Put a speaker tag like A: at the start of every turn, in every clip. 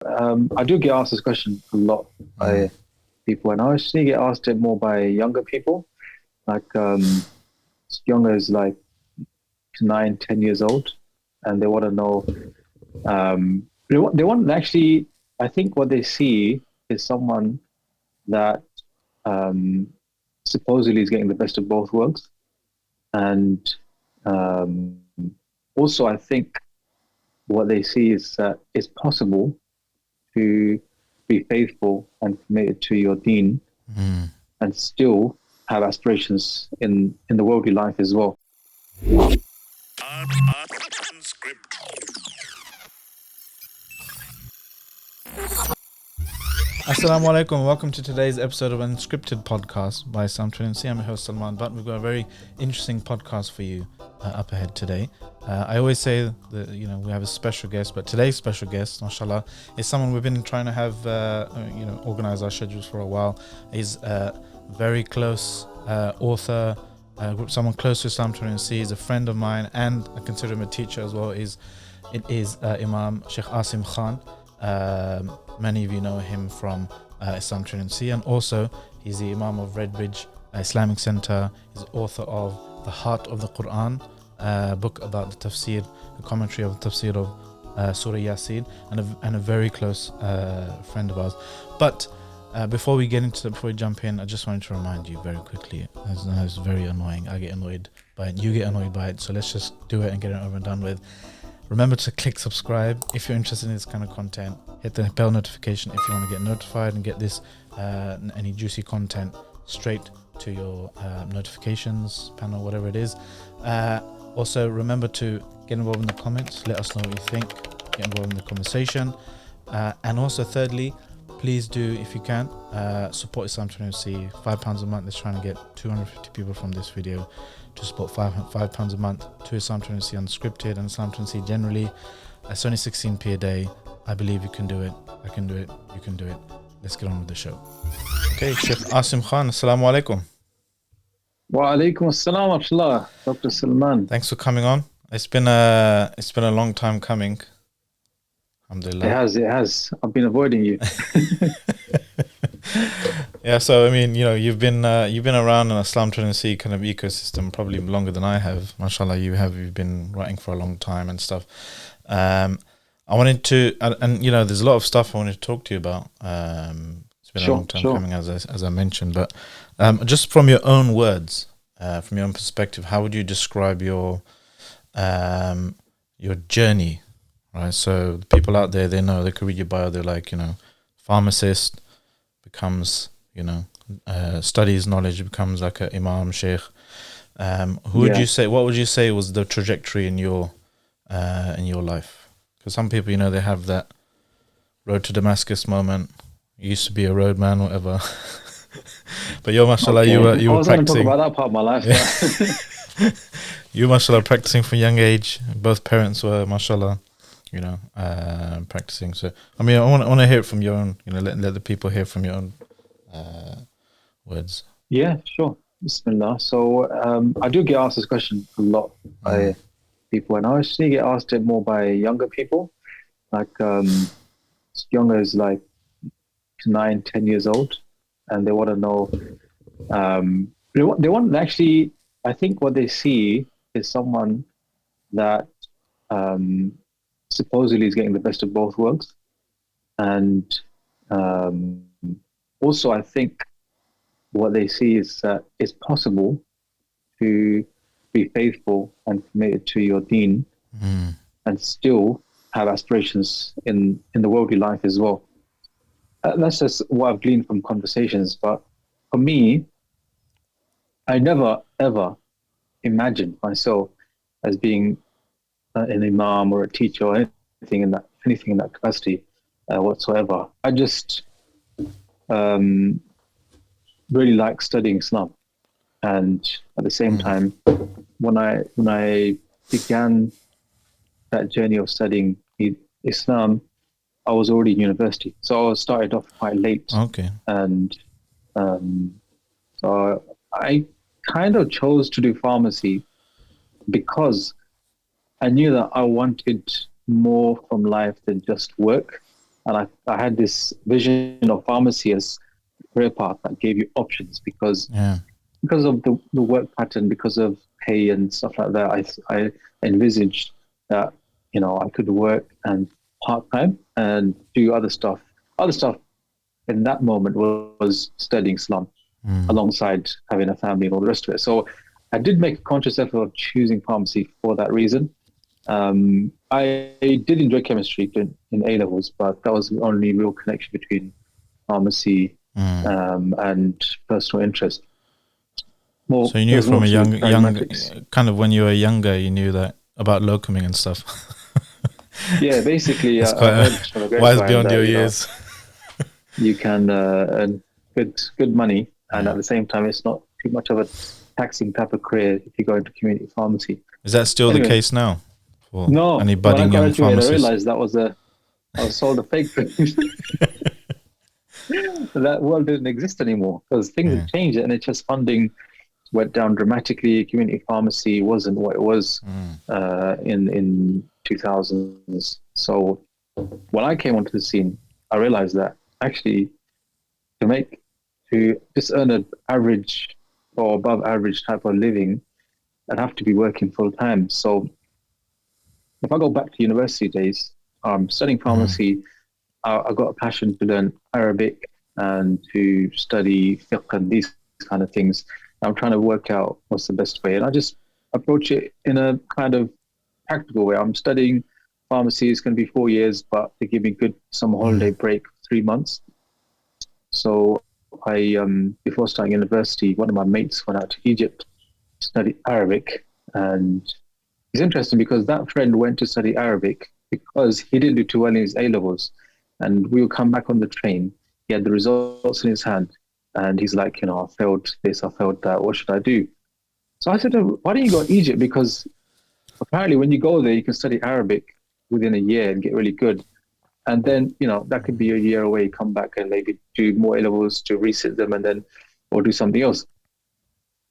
A: I do get asked this question a lot by people, and I actually get asked it more by younger people, like as young as like 9, 10 years old, and they want to know. They want actually. I think what they see is someone that supposedly is getting the best of both worlds, and also I think what they see is that it's possible to be faithful and committed to your deen and still have aspirations in the worldly life as well.
B: Assalamu alaikum. Welcome to today's episode of Unscripted podcast by Soundcloud. I'm your host Salman, but we've got a very interesting podcast for you up ahead today. I always say that we have a special guest, but today's special guest, mashallah, is someone we've been trying to have organize our schedules for a while. He's a very close author, someone close to Soundcloud. He's a friend of mine, and I consider him a teacher as well. It is Imam Sheikh Asim Khan. Many of you know him from Islam Trinity, and also he's the Imam of Redbridge Islamic Center. He's author of The Heart of the Qur'an, book about the tafsir, the commentary of the tafsir of Surah Yasin, and a very close friend of ours. But before we jump in, I just wanted to remind you very quickly, as it's very annoying. I get annoyed by it, you get annoyed by it, so let's just do it and get it over and done with. Remember to click subscribe if you're interested in this kind of content. Hit the bell notification if you want to get notified and get this any juicy content straight to your notifications panel, whatever it is. Also, remember to get involved in the comments. Let us know what you think. Get involved in the conversation. And also, thirdly, please do, if you can, support Islam Trinity. £5 a month. Let's try and get 250 people from this video to support £5 a month to Islam Trinity Unscripted and Islam Trinity generally. It's only 16p a day. I believe you can do it. I can do it. You can do it. Let's get on with the show. Okay, Sheikh Asim Khan, assalamu alaikum.
A: Wa alaikum assalam wa rahmatullah, Dr. Salman.
B: Thanks for coming on. It's been a long time coming. Alhamdulillah.
A: It has. I've been avoiding you.
B: Yeah, so I mean, you've been around in Islam Trinity kind of ecosystem probably longer than I have. Mashallah, you've been writing for a long time and stuff. I wanted to, and there's a lot of stuff I wanted to talk to you about. It's been a long time coming, as I mentioned, but just from your own words, from your own perspective, how would you describe your journey? Right, so the people out there, they know, they could read your bio. They're like, pharmacist becomes, studies knowledge, becomes like an imam, sheikh. What would you say was the trajectory in your life? Because some people, they have that road to Damascus moment. You used to be a roadman, whatever. But you're, mashallah, you were practicing. I was going to talk about that part of my life. Yeah. You, mashallah, practicing from a young age. Both parents were, mashallah, practicing. So, I mean, I want to hear it from your own, let the people hear from your own words.
A: Yeah, sure. Bismillah. So, I do get asked this question a lot by people, and I actually get asked it more by younger people, like as young as like 9, 10 years old, and they want to know. They want actually. I think what they see is someone that supposedly is getting the best of both worlds, and also I think what they see is that it's possible to be faithful and committed to your deen and still have aspirations in the worldly life as well. That's just what I've gleaned from conversations. But for me, I never ever imagined myself as being an imam or a teacher or anything in that capacity whatsoever. I just really like studying Islam. And at the same time, when I began that journey of studying Islam, I was already in university, so I started off quite late.
B: Okay.
A: And so I kind of chose to do pharmacy because I knew that I wanted more from life than just work. And I had this vision of pharmacy as a career path that gave you options because of the work pattern, because of pay and stuff like that. I envisaged that, you know, I could work and part-time and do other stuff. Other stuff in that moment was studying Islam alongside having a family and all the rest of it. So I did make a conscious effort of choosing pharmacy for that reason. I did enjoy chemistry in A-levels, but that was the only real connection between pharmacy and personal interest.
B: So you knew from a young, kind of when you were younger, you knew that about locuming and stuff.
A: Yeah, basically,
B: it's quite wise beyond your years.
A: You can earn good money, and at the same time, it's not too much of a taxing type of career if you go into community pharmacy.
B: Is that still the case now?
A: No,
B: any budding young pharmacists?
A: I realized I was sold a fake drink. That world didn't exist anymore because things have changed, and NHS funding went down dramatically. Community pharmacy wasn't what it was in 2000s. So when I came onto the scene, I realized that actually to just earn an average or above average type of living, I'd have to be working full time. So if I go back to university days, studying pharmacy, I got a passion to learn Arabic and to study fiqh and these kind of things. I'm trying to work out what's the best way. And I just approach it in a kind of practical way. I'm studying pharmacy. It's going to be 4 years, but they give me good summer holiday break, 3 months. So I, before starting university, one of my mates went out to Egypt to study Arabic. And it's interesting because that friend went to study Arabic because he didn't do too well in his A-levels. And we would come back on the train. He had the results in his hand. And he's like, you know, I failed this, I failed that. What should I do? So I said, why don't you go to Egypt? Because apparently when you go there, you can study Arabic within a year and get really good. And then, you know, that could be a year away, come back and maybe do more A-levels to resit them and then, or do something else.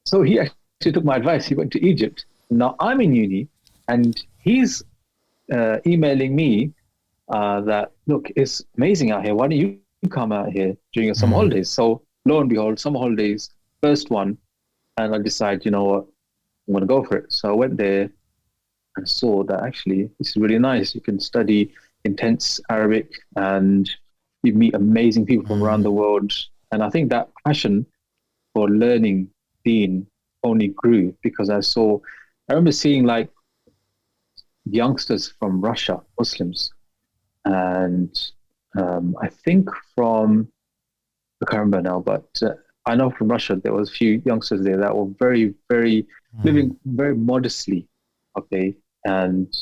A: So he actually took my advice. He went to Egypt. Now I'm in uni and he's emailing me that, look, it's amazing out here. Why don't you come out here during your summer holidays? So lo and behold, summer holidays, first one. And I decided, you know what, I'm going to go for it. So I went there and saw that actually this is really nice. You can study intense Arabic and you meet amazing people from around the world. And I think that passion for learning Deen only grew because I remember seeing like youngsters from Russia, Muslims, and I think I can't remember now, but I know from Russia there was a few youngsters there that were very, very living very modestly, okay, and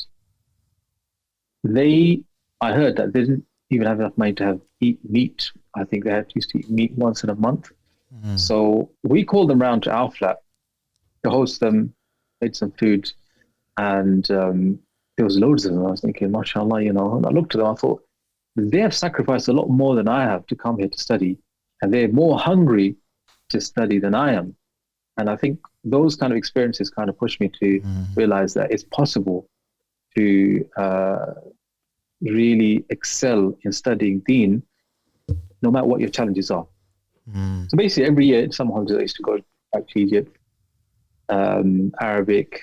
A: I heard that they didn't even have enough money to eat meat. I think they used to eat meat once in a month. So we called them round to our flat to host them, made some food, and there was loads of them. I was thinking, mashallah, you know, and I looked at them, I thought, they have sacrificed a lot more than I have to come here to study, and they're more hungry to study than I am. And I think those kind of experiences kind of pushed me to realize that it's possible to really excel in studying Deen, no matter what your challenges are. So basically every year in some holidays I used to go back to Egypt, Arabic,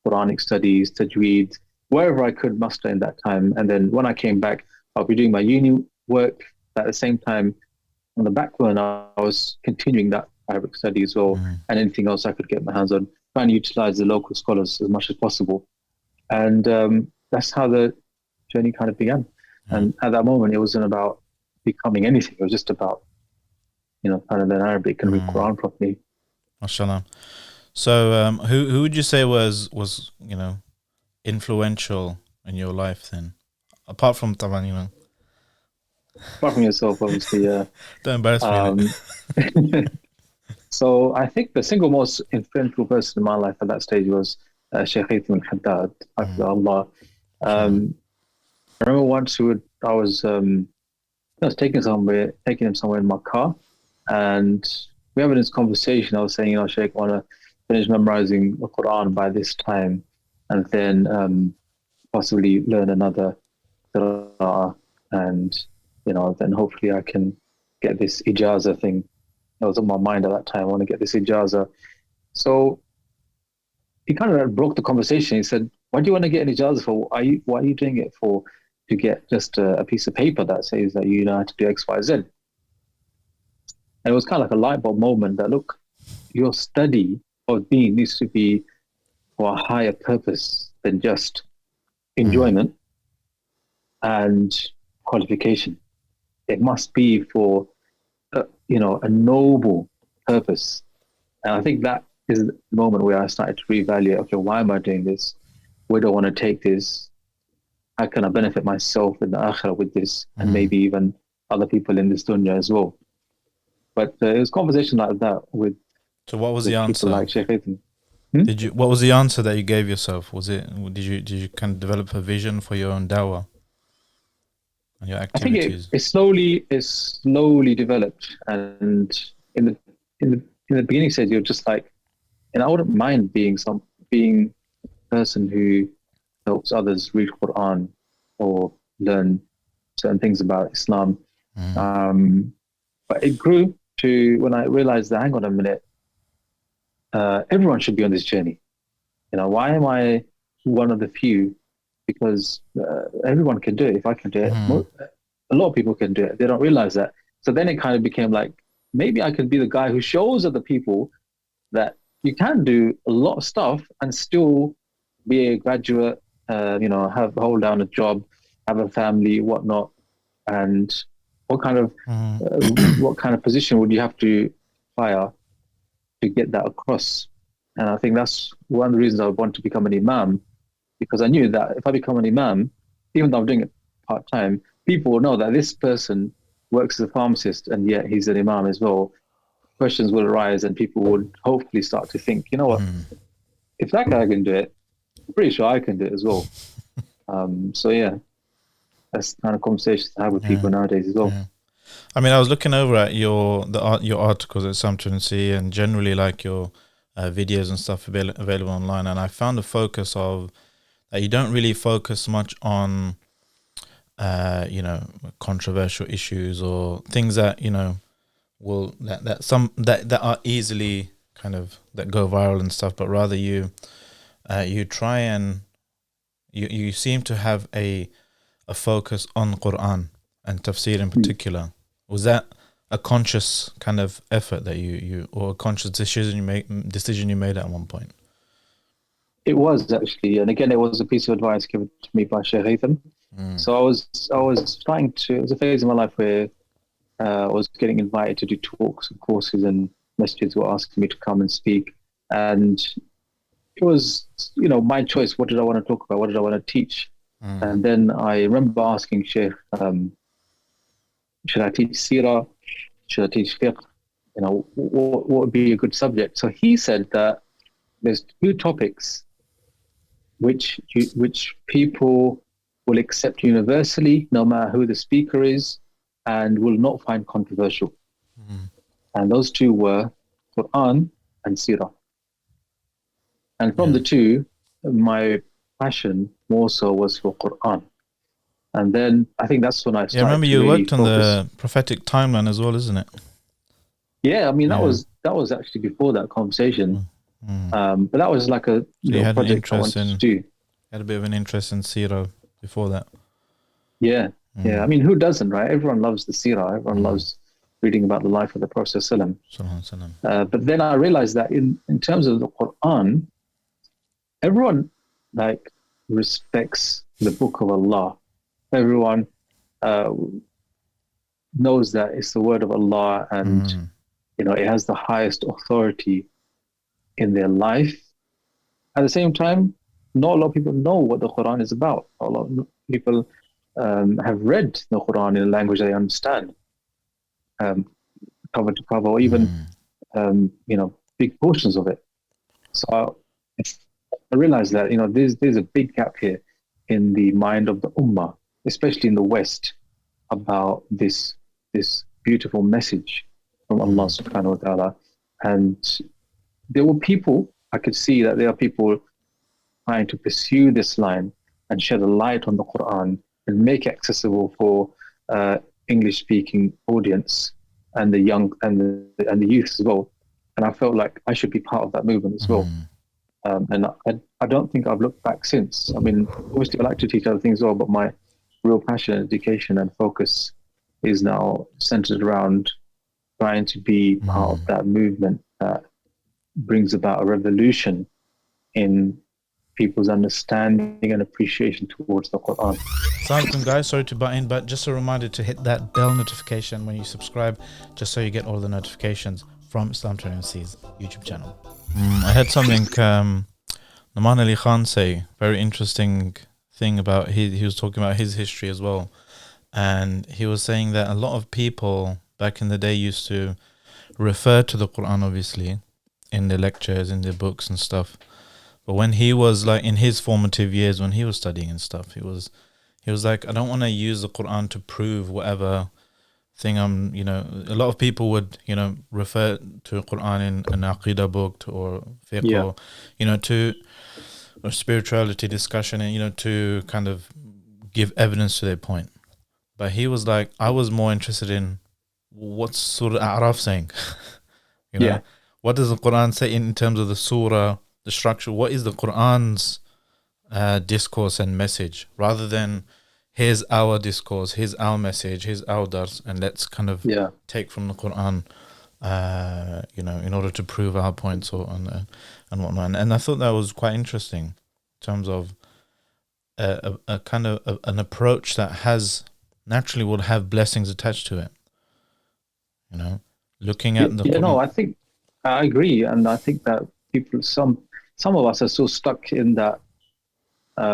A: Quranic studies, Tajweed, wherever I could muster in that time. And then when I came back, I'll be doing my uni work. At the same time, on the back burner, I was continuing that Arabic study as well, and anything else I could get my hands on, trying to utilize the local scholars as much as possible. And that's how the journey kind of began. And at that moment, it wasn't about becoming anything. It was just about, you know, trying to learn Arabic and read Qur'an properly.
B: MashaAllah. So who would you say was you know, influential in your life then? Apart from Taban, you know.
A: Apart from yourself, obviously, yeah.
B: Don't embarrass me.
A: So I think the single most influential person in my life at that stage was Shaykh al-Haddad, Allah. I remember once I was taking him somewhere in my car, and we were having this conversation. I was saying, you know, Shaykh, I want to finish memorizing the Qur'an by this time, and then possibly learn another Sirah and then hopefully I can get this ijaza thing. That was on my mind at that time. I want to get this ijaza. So he kind of broke the conversation. He said, "Why do you want to get an ijaza for? Why are you doing it for? To get just a piece of paper that says that you know how to do X, Y, Z?" And it was kind of like a light bulb moment that, look, your study of deen needs to be for a higher purpose than just enjoyment and qualification. It must be for a noble purpose. And I think that is the moment where I started to reevaluate, okay, why am I doing this? Where do I want to take this? How can I benefit myself in the akhirah with this, and maybe even other people in this dunya as well? But it was conversation like that with.
B: So what was the answer?
A: Like Sheikh Haytham.
B: What was the answer that you gave yourself? Did you kind of develop a vision for your own dawah and your activities?
A: I think it slowly developed, and in the beginning stage, you're just like, and I wouldn't mind being a person who helps others read Qur'an or learn certain things about Islam. But it grew to when I realized that, hang on a minute, everyone should be on this journey. Why am I one of the few? Because everyone can do it. If I can do it, a lot of people can do it. They don't realize that. So then it kind of became like, maybe I can be the guy who shows other people that you can do a lot of stuff and still be a graduate, hold down a job, have a family, whatnot. And what kind of position would you have to fire to get that across? And I think that's one of the reasons I want to become an imam, because I knew that if I become an imam, even though I'm doing it part-time, people will know that this person works as a pharmacist and yet he's an imam as well. Questions will arise and people would hopefully start to think, you know what, if that guy can do it, I'm pretty sure I can do it as well. So yeah, that's the kind of conversations I have with people nowadays as well.
B: Yeah. I mean, I was looking over at your articles at Samtun and generally like your videos and stuff available online, and I found a focus of that you don't really focus much on controversial issues or things that that are easily kind of that go viral and stuff, but rather you try and you seem to have a focus on Qur'an and tafsir in particular. Was that a conscious kind of effort that you or a conscious decision you made at one point?
A: It was actually, and again, it was a piece of advice given to me by Sheikh Haytham. So I was trying to. It was a phase in my life where I was getting invited to do talks and courses, and masjids were asking me to come and speak, and it was my choice. What did I want to talk about? What did I want to teach? And then I remember asking Sheikh, should I teach Sirah? Should I teach fiqh? What would be a good subject? So he said that there's two topics which people will accept universally, no matter who the speaker is, and will not find controversial. And those two were Qur'an and Sirah. And from the two, my passion more so was for Qur'an. And then I think that's when I started.
B: Yeah, I remember you
A: really
B: worked on the prophetic timeline as well, isn't it?
A: Yeah, I mean that was actually before that conversation. But that was like a project I wanted to do. You
B: had a bit of an interest in Sirah before that.
A: Yeah. I mean, who doesn't, right? Everyone loves the Sirah. Everyone loves reading about the life of the Prophet ﷺ. But then I realized that in terms of the Qur'an, everyone respects the Book of Allah. Everyone knows that it's the word of Allah, and it has the highest authority in their life. At the same time, not a lot of people know what the Quran is about. A lot of people have read the Quran in a language they understand, cover to cover, or even big portions of it. So I realized that there's a big gap here in the mind of the Ummah, especially in the West, about this beautiful message from Allah subhanahu wa ta'ala. And there were people, I could see that there are people trying to pursue this line and shed a light on the Quran and make it accessible for English speaking audience and the young and the youth as well. And I felt like I should be part of that movement as well. And I don't think I've looked back since. I mean, obviously I like to teach other things as well, but my real passion, education and focus is now centered around trying to be part of that movement that brings about a revolution in people's understanding and appreciation towards the Qur'an.
B: Assalamualaikum guys, sorry to butt in, but just a reminder to hit that bell notification when you subscribe, just so you get all the notifications from Islam 21C's YouTube channel. I had something Naman Ali Khan say, very interesting thing about, he was talking about his history as well, and he was saying that a lot of people back in the day used to refer to the Qur'an obviously in their lectures, in their books and stuff. But when he was like in his formative years, when he was studying and stuff, he was like, I don't want to use the Qur'an to prove whatever thing I'm, a lot of people would, refer to the Qur'an in an Aqidah book or fiqh or, to a spirituality discussion and, to kind of give evidence to their point. But he was like, I was more interested in what's Surah A'raf saying? What does the Qur'an say in terms of the surah, the structure? What is the Qur'an's discourse and message, rather than here's our discourse, here's our message, here's our dars, and let's kind of take from the Qur'an, in order to prove our points and whatnot. And I thought that was quite interesting in terms of a kind of an approach that has naturally would have blessings attached to it. Looking at the Qur'an.
A: I think I agree, and I think that people, some of us are so stuck in that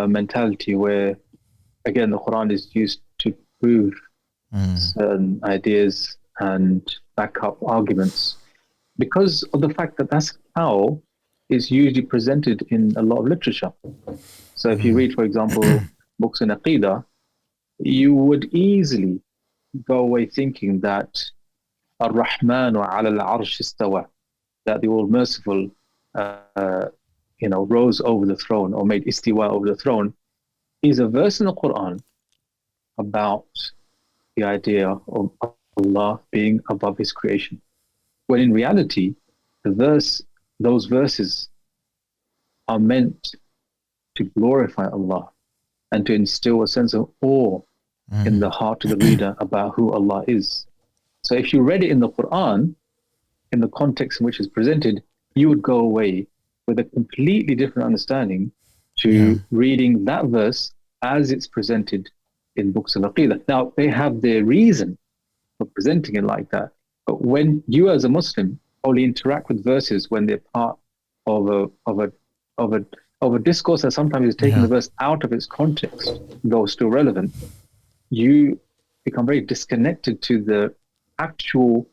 A: mentality where, again, the Qur'an is used to prove certain ideas and back up arguments because of the fact that that's how it's usually presented in a lot of literature. So if you read, for example, books in Aqidah, you would easily go away thinking that Ar-Rahman wa ala al-Arsh istawa, that the All-Merciful rose over the throne or made istiwa over the throne, is a verse in the Qur'an about the idea of Allah being above His creation. When in reality, those verses are meant to glorify Allah and to instill a sense of awe in the heart of the reader about who Allah is. So if you read it in the Qur'an, in the context in which it's presented, you would go away with a completely different understanding to reading that verse as it's presented in books of Aqidah. Now, they have their reason for presenting it like that, but when you as a Muslim only interact with verses when they're part of a discourse that sometimes is taking the verse out of its context, though still relevant, you become very disconnected to the actual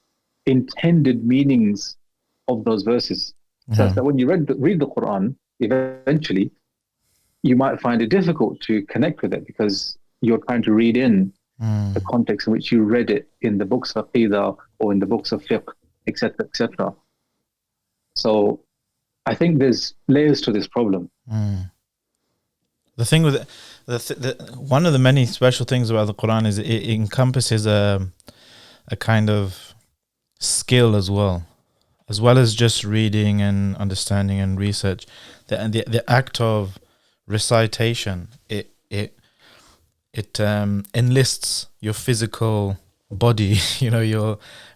A: intended meanings of those verses. So that when you read the Qur'an, eventually you might find it difficult to connect with it because you're trying to read in the context in which you read it in the books of Aqidah or in the books of fiqh, etc., etc. So I think there's layers to this problem.
B: The thing with it, one of the many special things about the Qur'an is it encompasses a kind of skill as well as just reading and understanding and research. The act of recitation, it enlists your physical body,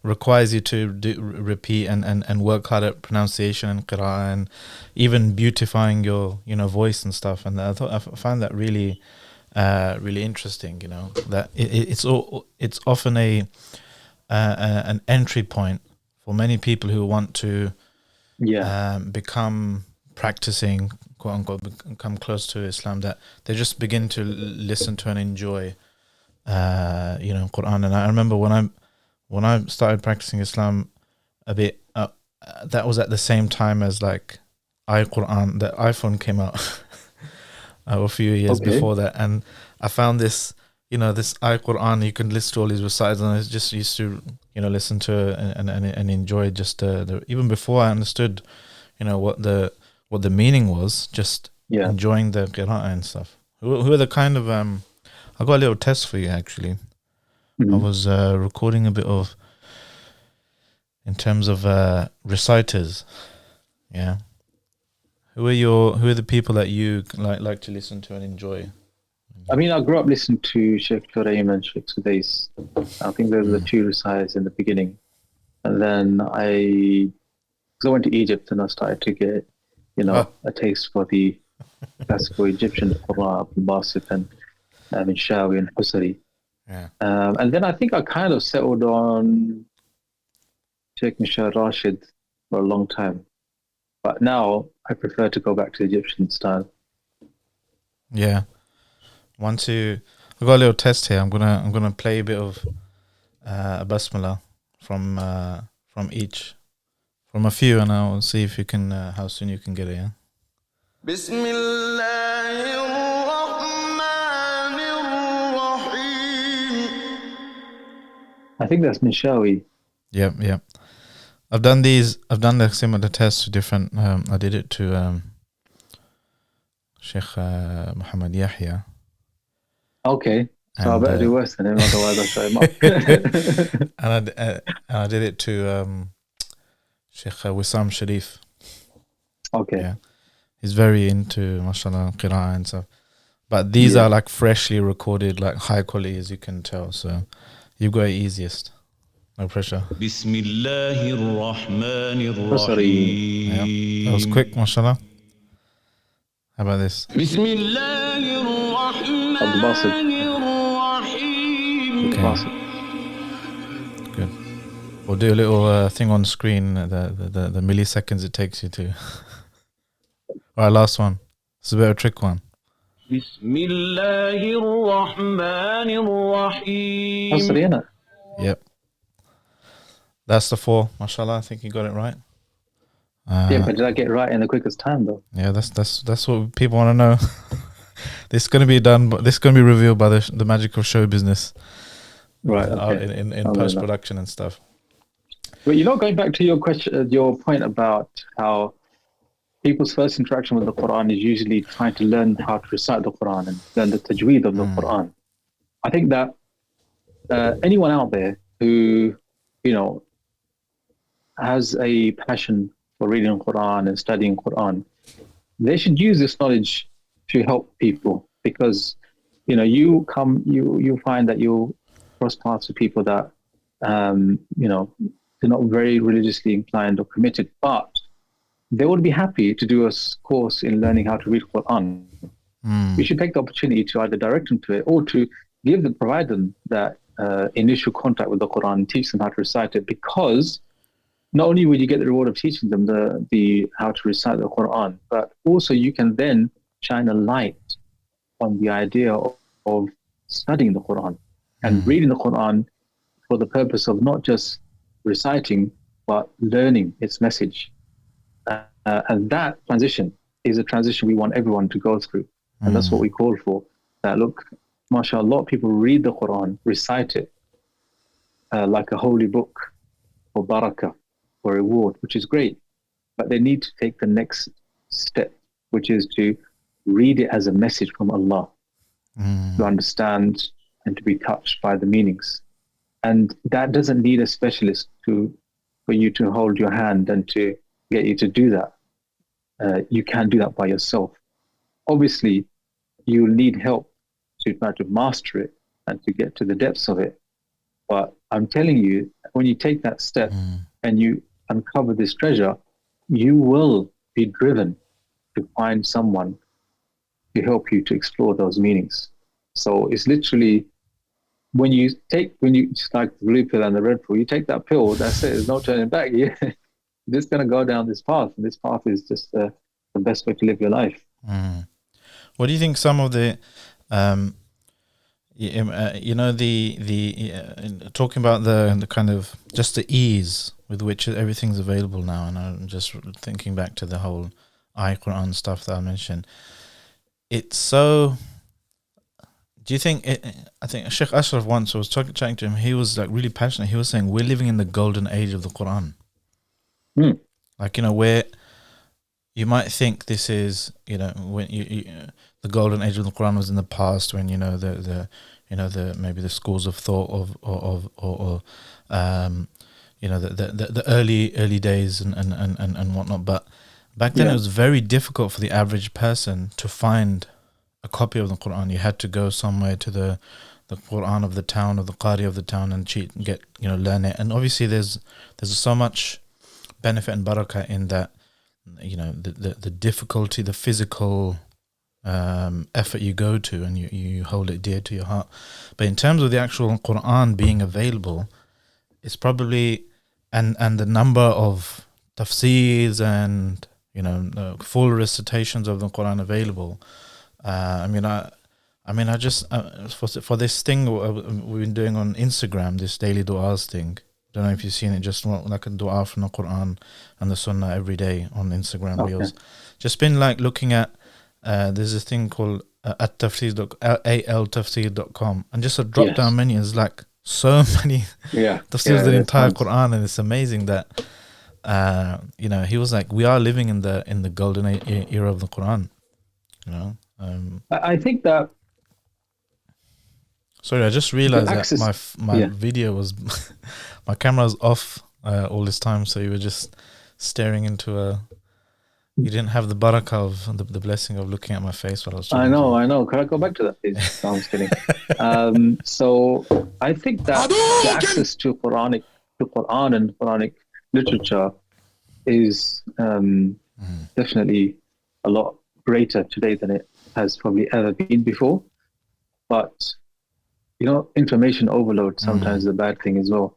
B: requires you to repeat and work hard at pronunciation and qira'ah, and even beautifying your voice and stuff. And I found that really really interesting, that it's often an entry point for many people who want to become practicing, quote unquote, come close to Islam, that they just begin to listen to and enjoy Qur'an. And I remember when I started practicing Islam a bit, that was at the same time as like iQur'an, the iPhone came out a few years before that, and I found this this iQur'an, you can list all these recitals, and I just used to listen to it and enjoy just even before I understood what the meaning was, just enjoying the qira'ah and stuff. Who are the kind of I got a little test for you actually. I was recording a bit of, in terms of reciters. Yeah. Who are the people that you like to listen to and enjoy?
A: I mean, I grew up listening to Sheikh Qur'an and Sheikh Sudais. I think those were the two reciters in the beginning. And then because I went to Egypt and I started to get, a taste for the classical Egyptian Qur'an, Basit and Minshawi and Husari.
B: Yeah.
A: And then I think I kind of settled on Sheikh Mishar Rashid for a long time. But now I prefer to go back to Egyptian style.
B: Yeah. I've got a little test here. I'm gonna play a bit of a basmala from a few, and I'll see if you can how soon you can get it. Yeah.
A: I think that's Minshawi.
B: Yeah. I've done the similar tests to different. I did it to Sheikh Muhammad Yahya.
A: Okay, so I better do worse than him, otherwise I'll show him up.
B: and I did it to Sheikh Wissam Sharif.
A: Okay.
B: Yeah, he's very into mashallah Qur'an and stuff. But these are like freshly recorded, like high quality, as you can tell. So you've got it easiest. No pressure. Bismillahirrahmanirrahim. Yeah, that was quick, mashallah. How about this? Okay. Good. We'll do a little thing on screen, the milliseconds it takes you to. All right, last one. It's a bit of a trick one.
A: Bismillahirrahmanirrahim.
B: Yep. That's the 4. Mashallah, I think you got it right.
A: Yeah, but did I get it right in the quickest time though?
B: Yeah, that's what people want to know. This is going to be done, but this is going to be revealed by the magic of show business,
A: right? Okay.
B: In post production and stuff.
A: But going back to your question, your point about how people's first interaction with the Qur'an is usually trying to learn how to recite the Qur'an and learn the tajweed of the Qur'an. I think that anyone out there who has a passion for reading Qur'an and studying Qur'an, they should use this knowledge to help people, because you find that you cross paths with people that they're not very religiously inclined or committed, but they would be happy to do a course in learning how to read Qur'an. We should take the opportunity to either direct them to it or to provide them that initial contact with the Qur'an and teach them how to recite it, because not only will you get the reward of teaching them the how to recite the Qur'an, but also you can then shine a light on the idea of studying the Qur'an and reading the Qur'an for the purpose of not just reciting, but learning its message. And that transition is a transition we want everyone to go through. And that's what we call for. That look, mashallah, a lot of people read the Qur'an, recite it like a holy book for barakah, for reward, which is great. But they need to take the next step, which is to read it as a message from Allah, to understand and to be touched by the meanings. And that doesn't need a specialist for you to hold your hand and to get you to do that. You can do that by yourself. Obviously, you will need help to try to master it and to get to the depths of it. But I'm telling you, when you take that step and you uncover this treasure, you will be driven to find someone to help you to explore those meanings. So it's literally, when you just like the blue pill and the red pill, you take that pill, that's it, there's no turning back. You're just going to go down this path, and this path is just the best way to live your life.
B: What do you think some of the talking about the kind of just the ease with which everything's available now, and I'm just thinking back to the whole Qur'an stuff that I mentioned. It's so. Do you think? I think Sheikh Ashraf once, I was chatting to him. He was like really passionate. He was saying we're living in the golden age of the Qur'an. Like where you might think this is when the golden age of the Qur'an was in the past, when the maybe the schools of thought or the early days and whatnot. But back then it was very difficult for the average person to find a copy of the Qur'an. You had to go somewhere to the Qur'an of the town or the Qari of the town and learn it. And obviously there's so much benefit and barakah in that, the difficulty, the physical effort you go to, and you hold it dear to your heart. But in terms of the actual Qur'an being available, it's probably and the number of tafseers and full recitations of the Qur'an available. I just for this thing we've been doing on Instagram, this daily du'as thing. Don't know if you've seen it. Just like a du'a from the Qur'an and the Sunnah every day on Instagram Reels. Just been like looking at. There's a thing called altafsir.com, and just a drop down menu is like so many tafsirs of the entire Qur'an, and it's amazing that he was like, we are living in the golden era of the Qur'an.
A: I think that.
B: Sorry, I just realized that my video was my camera was off all this time, so you were just staring into you didn't have the barakah of the blessing of looking at my face while I was talking.
A: I know. Can I go back to that, please? No, I'm just kidding. So I think that the access to Qur'an and Quranic literature is definitely a lot greater today than it has probably ever been before. But information overload sometimes is a bad thing as well,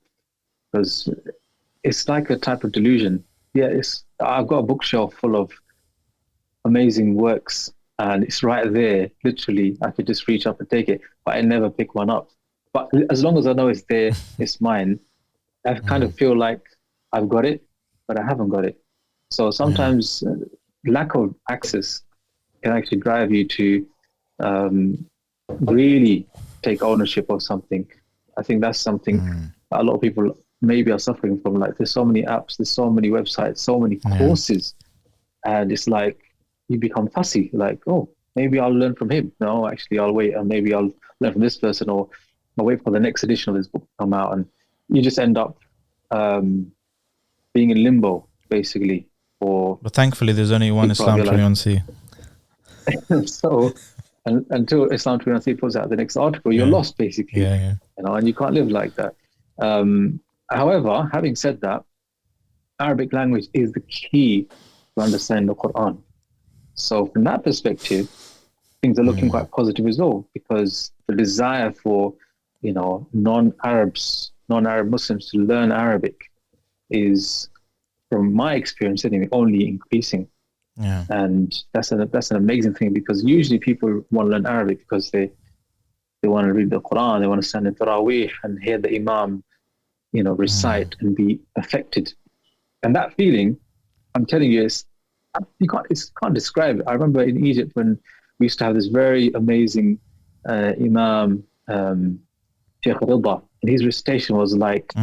A: because it's like a type of delusion. I've got a bookshelf full of amazing works, and it's right there. Literally, I could just reach up and take it, but I never pick one up. But as long as I know it's there, it's mine. I kind of feel like I've got it, but I haven't got it. So sometimes lack of access can actually drive you to really take ownership of something. I think that's something a lot of people maybe are suffering from. Like, there's so many apps, there's so many websites, so many courses, and it's like you become fussy. Like, oh, maybe I'll learn from him. No, actually, I'll wait, and maybe I'll learn from this person, or I'll wait for the next edition of this book to come out, and you just end up being in limbo, basically. But
B: thankfully, there's only one Islam 21C.
A: So, until Islam 21C puts out the next article, you're lost, basically. And you can't live like that. However, having said that, Arabic language is the key to understanding the Qur'an. So from that perspective, things are looking quite positive as well, because the desire for, non-Arab Muslims to learn Arabic is, from my experience anyway, only increasing. And that's an amazing thing, because usually people want to learn Arabic because they want to read the Qur'an, they want to stand in Taraweeh and hear the imam recite and be affected. And that feeling, I'm telling you, you can't describe it. I remember in Egypt when we used to have this very amazing imam, Sheikh Rida, and his recitation was like
B: he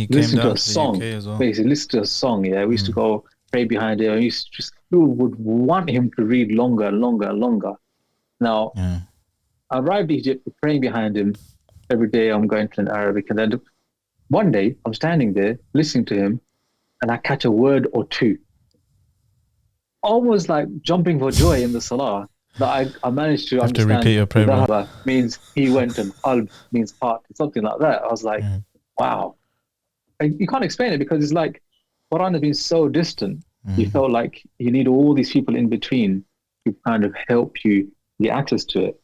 B: came down
A: to a song,
B: UK as well.
A: Basically, listen to a song. We used to go pray behind him. We would want him to read longer and longer and longer. Now, I arrived in Egypt, praying behind him every day. I'm going to learn Arabic, and then one day I'm standing there listening to him, and I catch a word or two, almost like jumping for joy in the salah, that I managed to understand.
B: To repeat your prayer.
A: Dhahaba means he went, and qalb means heart, something like that. I was like, wow. You can't explain it, because it's like Quran has been so distant. You felt like you need all these people in between to kind of help you get access to it.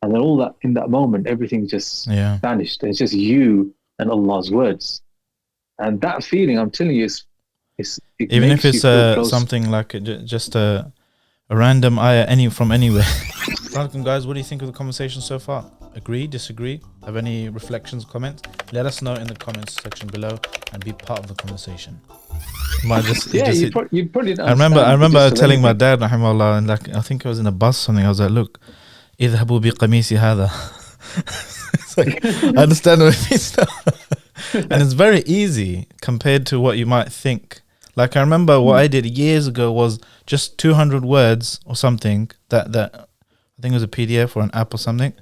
A: And then all that, in that moment, everything just vanished. It's just you and Allah's words. And that feeling, I'm telling you,
B: even if it's something like just a random ayah from anywhere. Welcome, guys. What do you think of the conversation so far? Agree, disagree? Have any reflections, comments? Let us know in the comments section below and be part of the conversation.
A: You probably
B: I remember telling my dad, rahimahullah, and like, I think I was in a bus or something. I was like, look, اذهبوا بقميصي هذا. It's like, I understand what it means now. And it's very easy compared to what you might think. Like, I remember what I did years ago was just 200 words or something that I think it was a PDF or an app or something.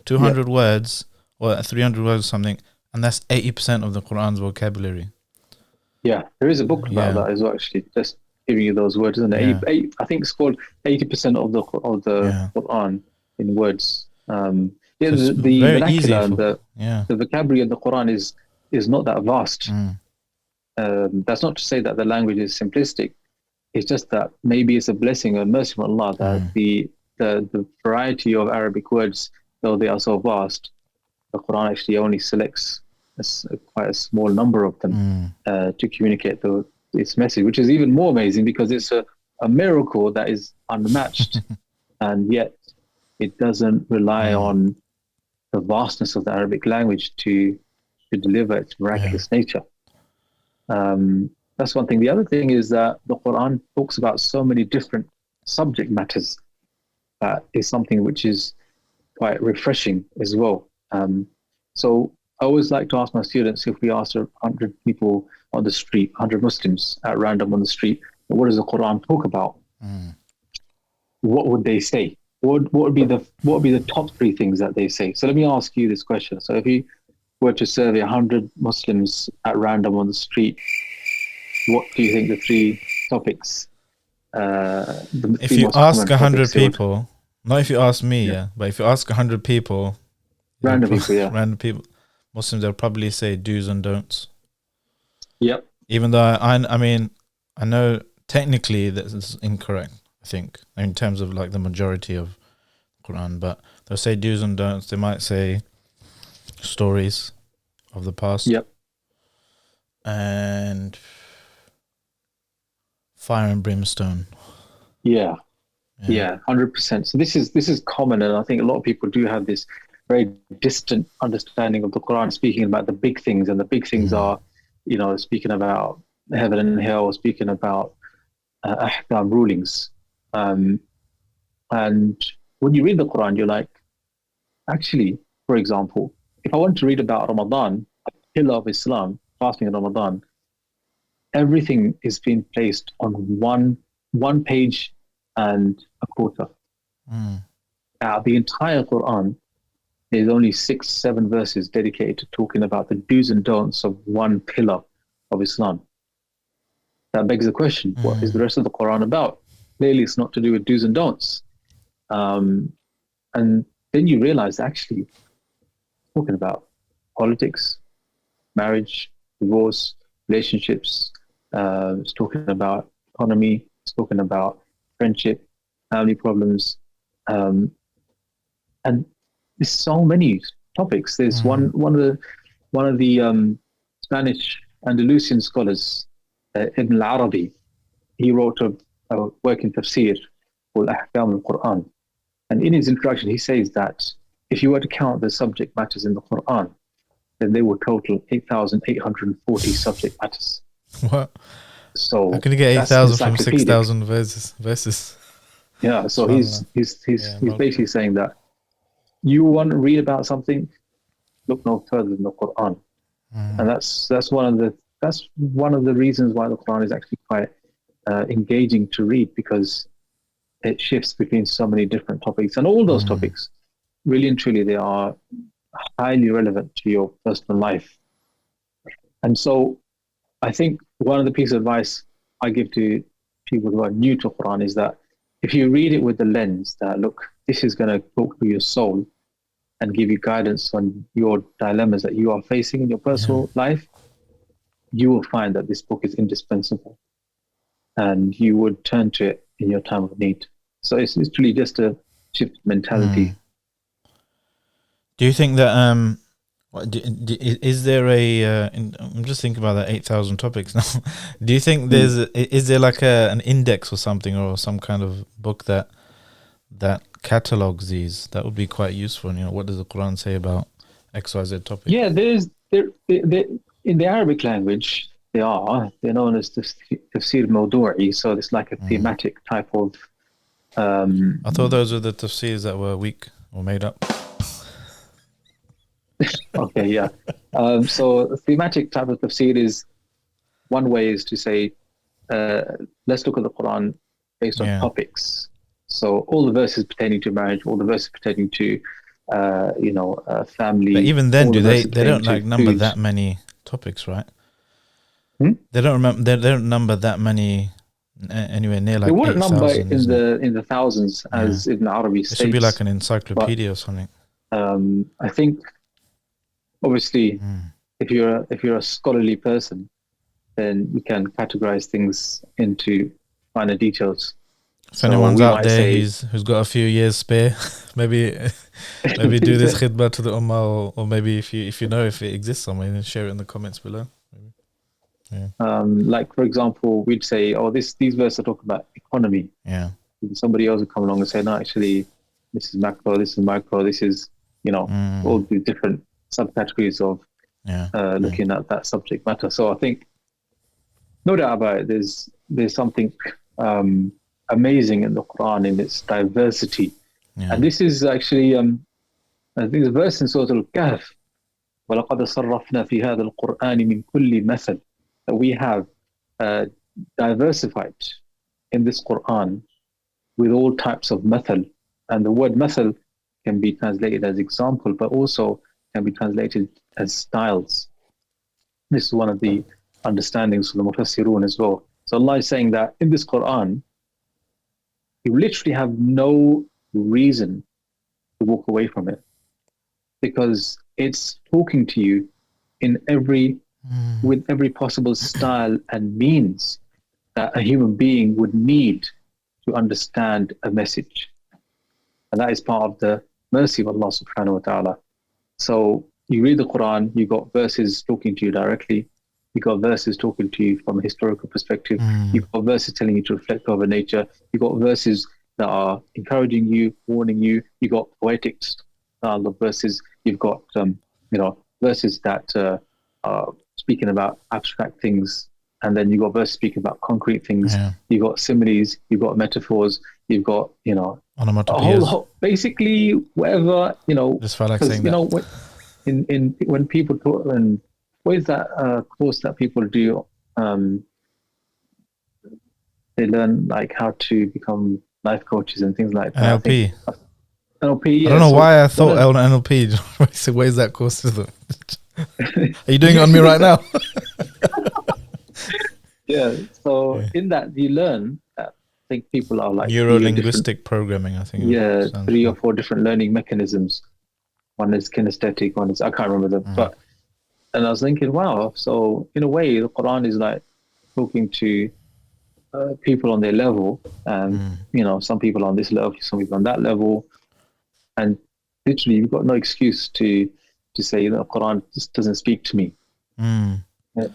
B: 200 words or 300 words or something, and that's 80% of the Qur'an's vocabulary.
A: Yeah, there is a book about that as well, actually, just giving you those words, isn't it? I think it's called 80% of the Qur'an in words.
B: So
A: the vernacular and the
B: the
A: vocabulary of the Qur'an is not that vast. That's not to say that the language is simplistic. It's just that maybe it's a blessing or mercy from Allah that the variety of Arabic words, though they are so vast, the Qur'an actually only selects quite a small number of them to communicate its message, which is even more amazing because it's a miracle that is unmatched, and yet it doesn't rely on the vastness of the Arabic language to deliver its miraculous nature. That's one thing. The other thing is that the Qur'an talks about so many different subject matters. That is something which is quite refreshing as well. So I always like to ask my students, if we ask 100 people on the street, 100 Muslims at random on the street, what does the Qur'an talk about? What would they say? What would be the top three things that they say? So let me ask you this question. So if you were to survey 100 Muslims at random on the street, what do you think the three topics?
B: If you ask 100 people, not if you ask me, but if you ask 100 people,
A: random people,
B: Muslims, they'll probably say do's and don'ts.
A: Yep.
B: Even though I know technically that is incorrect, I think, in terms of like the majority of Qur'an, but they'll say do's and don'ts. They might say stories of the past.
A: Yep.
B: And fire and brimstone.
A: Yeah, 100%. So this is common, and I think a lot of people do have this very distant understanding of the Qur'an, speaking about the big things, and the big things are, speaking about heaven and hell, speaking about ahkam rulings. And when you read the Qur'an, you're like, actually, for example, if I want to read about Ramadan, a pillar of Islam, fasting in Ramadan, everything is being placed on one page and a quarter. The entire Qur'an is only 6-7 verses dedicated to talking about the do's and don'ts of one pillar of Islam. That begs the question, what is the rest of the Qur'an about? Clearly it's not to do with do's and don'ts. And then you realize actually talking about politics, marriage, divorce, relationships, it's talking about economy, it's talking about friendship, family problems, and there's so many topics. There's one of the Spanish Andalusian scholars, Ibn al-Arabi. He wrote a work in tafsir called Ahkam al-Qur'an, and in his introduction he says that if you were to count the subject matters in the Qur'an, then they would total 8,840 subject matters.
B: What?
A: So
B: how can you get 8,000 from 6,000 verses?
A: Yeah, so he's basically saying that you want to read about something, look no further than the Qur'an, and that's one of the reasons why the Qur'an is actually quite engaging to read, because it shifts between so many different topics, and all those topics, really and truly, they are highly relevant to your personal life. And so I think one of the pieces of advice I give to people who are new to Qur'an is that if you read it with the lens that, look, this is going to talk to your soul and give you guidance on your dilemmas that you are facing in your personal life, you will find that this book is indispensable and you would turn to it in your time of need. So it's literally just a shift mentality.
B: Do you think that is there I'm just thinking about that 8,000 topics now. Do you think is there like an index or something, or some kind of book that catalogs these? That would be quite useful. What does the Qur'an say about XYZ topic?
A: Yeah, there in the Arabic language, they're known as tafsir mawdu'i, so it's like a thematic type of
B: I thought those were the tafsirs that were weak or made up.
A: Okay, yeah. So a thematic type of tafsir is, one way is to say, let's look at the Qur'an based on topics. So all the verses pertaining to marriage, all the verses pertaining to family.
B: But even then,
A: all
B: do
A: the
B: they?
A: rest
B: They don't
A: pertaining to
B: number
A: food.
B: that many topics, right?
A: Hmm?
B: They don't remember. They don't number that many. Anywhere near
A: They
B: like
A: wouldn't number
B: 8,000,
A: in
B: isn't it?
A: the thousands
B: Yeah.
A: as Ibn Arabi
B: It should be like
A: states,
B: an
A: but
B: encyclopedia or something.
A: I think obviously
B: Mm.
A: if you're a scholarly person, then you can categorize things into finer details.
B: If
A: So
B: anyone's
A: we
B: out
A: might
B: there
A: say,
B: who's got a few years spare, maybe do this khidmah to the ummah, or maybe if you know if it exists somewhere, then share it in the comments below. Yeah.
A: like for example, we'd say, oh, these verses are talking about economy.
B: Yeah.
A: Somebody else would come along and say, no, actually, this is macro, this is micro, this is, all the different subcategories of
B: Yeah.
A: looking at that subject matter. So I think, no doubt about it, there's something amazing in the Quran in its diversity.
B: Yeah.
A: And this is actually, I think the verse in Surah Al-Kahf, وَلَقَدْ صَرَّفْنَا فِي هَذَا الْقُرْآنِ مِنْ كُلِّ مَثَلٍ, that we have diversified in this Quran with all types of mathal. And the word mathal can be translated as example, but also can be translated as styles. This is one of the understandings of the Mufassirun as well. So Allah is saying that in this Quran, you literally have no reason to walk away from it, because it's talking to you in with every possible style and means that a human being would need to understand a message. And that is part of the mercy of Allah subhanahu wa ta'ala. So you read the Quran, you got verses talking to you directly, you got verses talking to you from a historical perspective, you got verses telling you to reflect over nature, you got verses that are encouraging you, warning you, you got poetic style of verses, you've got verses that are speaking about abstract things, and then you got verses speaking about concrete things.
B: Yeah.
A: You got similes, you've got metaphors, you've got
B: Onomatopoeias.
A: basically whatever
B: Just felt like
A: because
B: saying that.
A: when people talk, and what is that course that people do, they learn like how to become life coaches and things like that.
B: NLP.
A: NLP, yeah.
B: I don't know why I thought NLP. So where's that course to them? Are you doing it on me right now?
A: Yeah. So in that you learn that, I think people are like
B: Neuro-linguistic programming, I think.
A: Yeah, 3 or 4 different learning mechanisms. One is kinesthetic, one is, I can't remember them. And I was thinking, wow, so in a way, the Quran is like talking to people on their level. And, some people on this level, some people on that level. And literally, you've got no excuse to say, the Quran just doesn't speak to me. In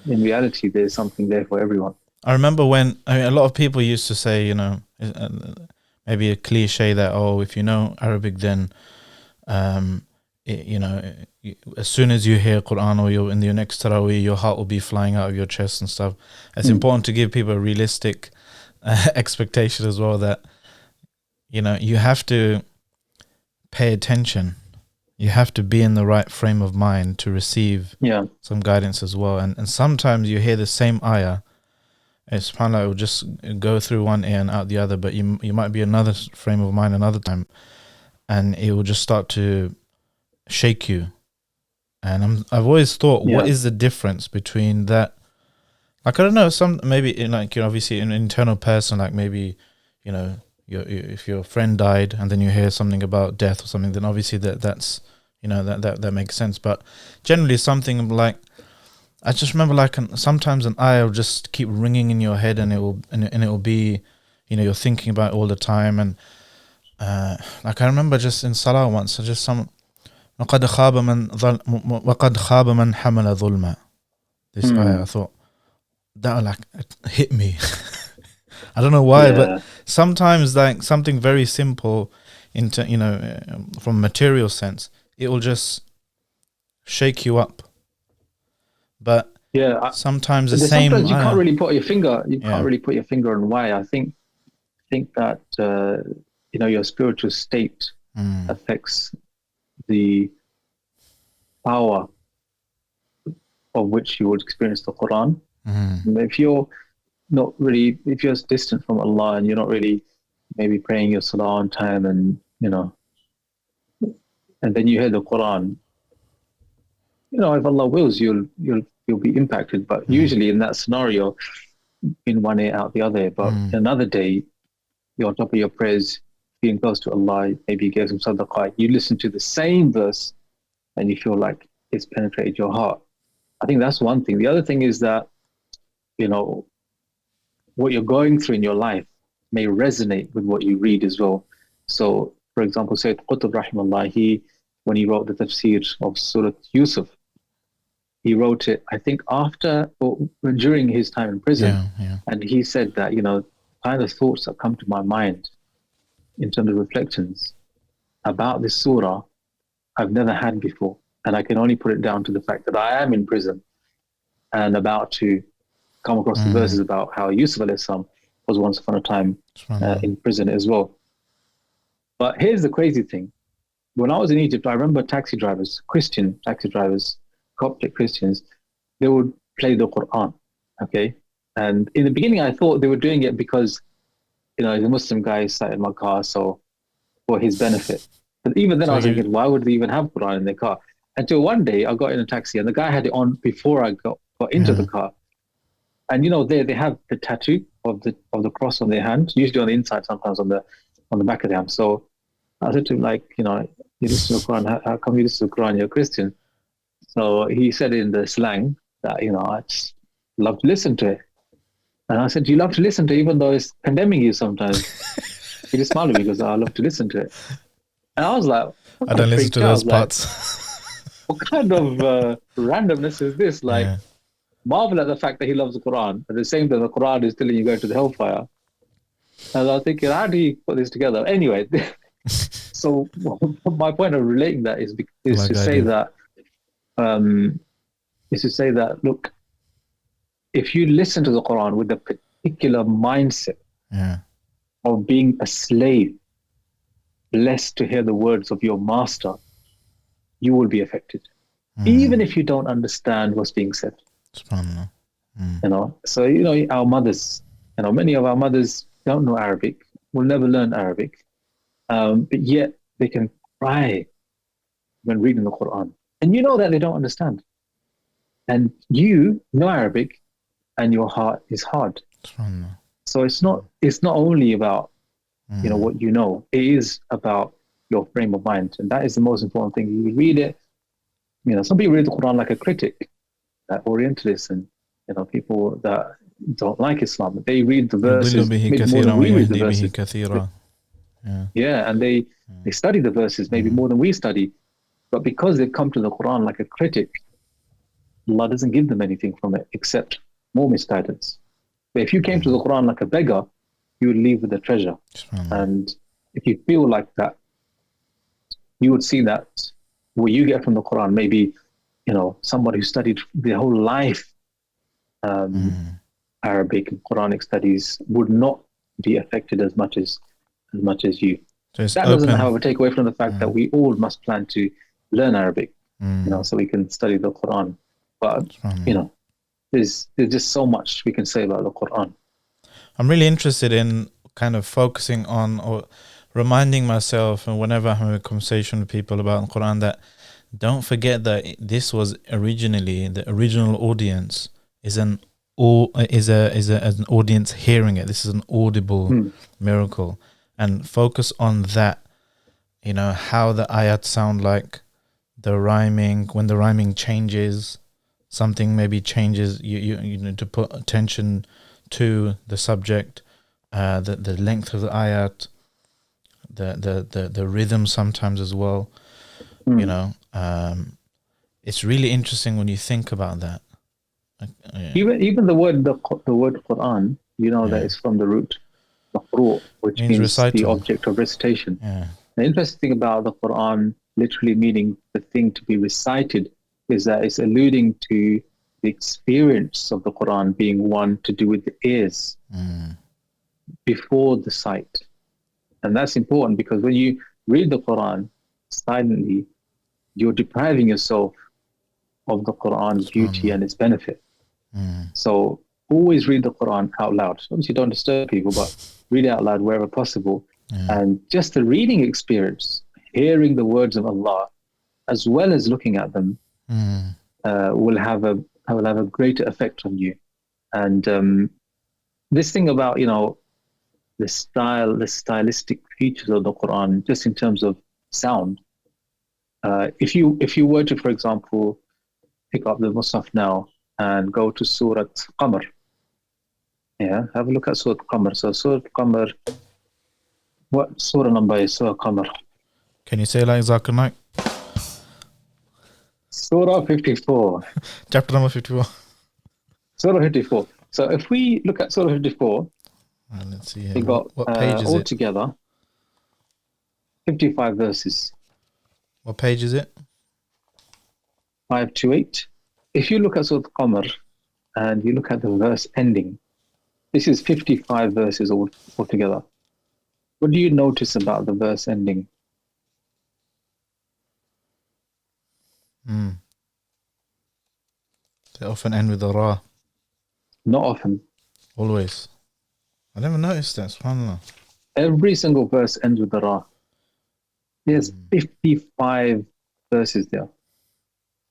A: reality, there's something there for everyone.
B: I remember when a lot of people used to say, maybe a cliche that, if you know Arabic, then, as soon as you hear Qur'an or you're in your next Taraweeh, your heart will be flying out of your chest and stuff. It's important to give people a realistic expectation as well that, you have to pay attention. You have to be in the right frame of mind to receive some guidance as well. And sometimes you hear the same ayah. It's subhanAllah, it will just go through one ear and out the other, but you might be another frame of mind another time, and it will just start to shake you. And I've always thought, what is the difference between that? Like, I don't know, obviously an internal person, like maybe, if your friend died and then you hear something about death or something, then obviously that's that makes sense. But generally something like, I just remember like sometimes an ayah will just keep ringing in your head, and it will be, you're thinking about it all the time. And like I remember just in Salah once, وَقَدْ خَابَ مَنْ حَمَلَ ظُلْمًا. This ayah, I thought that like hit me. I don't know why, but sometimes like something very simple, from material sense, it will just shake you up. But sometimes
A: sometimes you can't really put your finger. You can't really put your finger on why. I think that your spiritual state affects the power of which you would experience the Quran. If you're distant from Allah and you're not really maybe praying your salah on time, and and then you hear the Qur'an, if Allah wills, you'll be impacted. But usually in that scenario, in one ear out the other ear. But another day, you're on top of your prayers, being close to Allah, maybe you give some sadaqah, you listen to the same verse and you feel like it's penetrated your heart. I think that's one thing. The other thing is that, what you're going through in your life may resonate with what you read as well. So, for example, Sayyid Qutb rahimahullah, when he wrote the tafsir of Surah Yusuf, he wrote it, I think, after or during his time in prison. And he said that, kind of thoughts that come to my mind in terms of reflections about this surah, I've never had before. And I can only put it down to the fact that I am in prison and about to come across the verses about how Yusuf alayhi salam was once upon a time in prison as well. But here's the crazy thing. When I was in Egypt, I remember taxi drivers, Christian taxi drivers, Coptic Christians, they would play the Qur'an, okay? And in the beginning, I thought they were doing it because, the Muslim guy sat in my car, so for his benefit. But even then, I was thinking, why would they even have Qur'an in their car? Until one day, I got in a taxi, and the guy had it on before I got into the car. And they have the tattoo of the cross on their hand, usually on the inside, sometimes on the back of their hand. So I said to him, you listen to the Qur'an. How come you listen to the Qur'an? You're a Christian. So he said in the slang that, I just love to listen to it. And I said, do you love to listen to it even though it's condemning you sometimes? He just smiled at me because I love to listen to it. And I was like,
B: I don't listen to those parts.
A: What kind of randomness is this? Marvel at the fact that he loves the Qur'an. At the same time, the Qur'an is telling you go to the hellfire. And I was thinking, how do you put this together? Anyway, so my point of relating that is to say that, look, if you listen to the Qur'an with a particular mindset of being a slave, blessed to hear the words of your master, you will be affected, even if you don't understand what's being said. So our mothers, many of our mothers don't know Arabic, will never learn Arabic, but yet they can cry when reading the Qur'an, and that they don't understand, and you know Arabic, and your heart is hard. So it's not only about what you know, it is about your frame of mind, and that is the most important thing. You read it, some people read the Qur'an like a critic, that Orientalists and people that don't like Islam, they read the verses maybe more than we read the verses. And they study the verses maybe more than we study, but because they've come to the Qur'an like a critic, Allah doesn't give them anything from it except more misguidance. But if you came to the Qur'an like a beggar, you would leave with a treasure. And if you feel like that, you would see that what you get from the Qur'an, maybe somebody who studied their whole life Arabic and Quranic studies would not be affected as much as you. So that doesn't, however, take away from the fact that we all must plan to learn Arabic, so we can study the Qur'an. But there's just so much we can say about the Qur'an.
B: I'm really interested in kind of focusing on or reminding myself, and whenever I have a conversation with people about the Qur'an, that don't forget that this was originally the original audience is an audience hearing it. This is an audible miracle, and focus on that. How the ayat sound like, the rhyming, when the rhyming changes, something maybe changes. You need to put attention to the subject, the length of the ayat, the rhythm sometimes as well. It's really interesting when you think about that.
A: Even the word Qur'an, that is from the root maqru', which means recital, the object of recitation. The interesting thing about the Qur'an literally meaning the thing to be recited is that it's alluding to the experience of the Qur'an being one to do with the ears before the sight. And that's important because when you read the Qur'an silently, you're depriving yourself of the Qur'an's beauty and its benefit. So always read the Qur'an out loud. Obviously don't disturb people, but read it out loud wherever possible. And just the reading experience, hearing the words of Allah as well as looking at them, will have a greater effect on you. And this thing about, the stylistic features of the Quran, just in terms of sound. If you were to, for example, pick up the Musaf now and go to Surah Qamar, have a look at Surah Qamar. So Surah Qamar, what surah number is Surah Qamar?
B: Can you say like Zakir Naik?
A: Surah 54.
B: Chapter number 54.
A: Surah 54. So if we look at Surah 54,
B: let's see here.
A: we got
B: what page is
A: altogether 55 verses.
B: What page is it?
A: 528. If you look at Surah Qamar and you look at the verse ending, this is 55 verses altogether. What do you notice about the verse ending?
B: They often end with a ra.
A: Not often.
B: Always. I never noticed that, subhanAllah.
A: Every single verse ends with a ra. There's 55 verses there.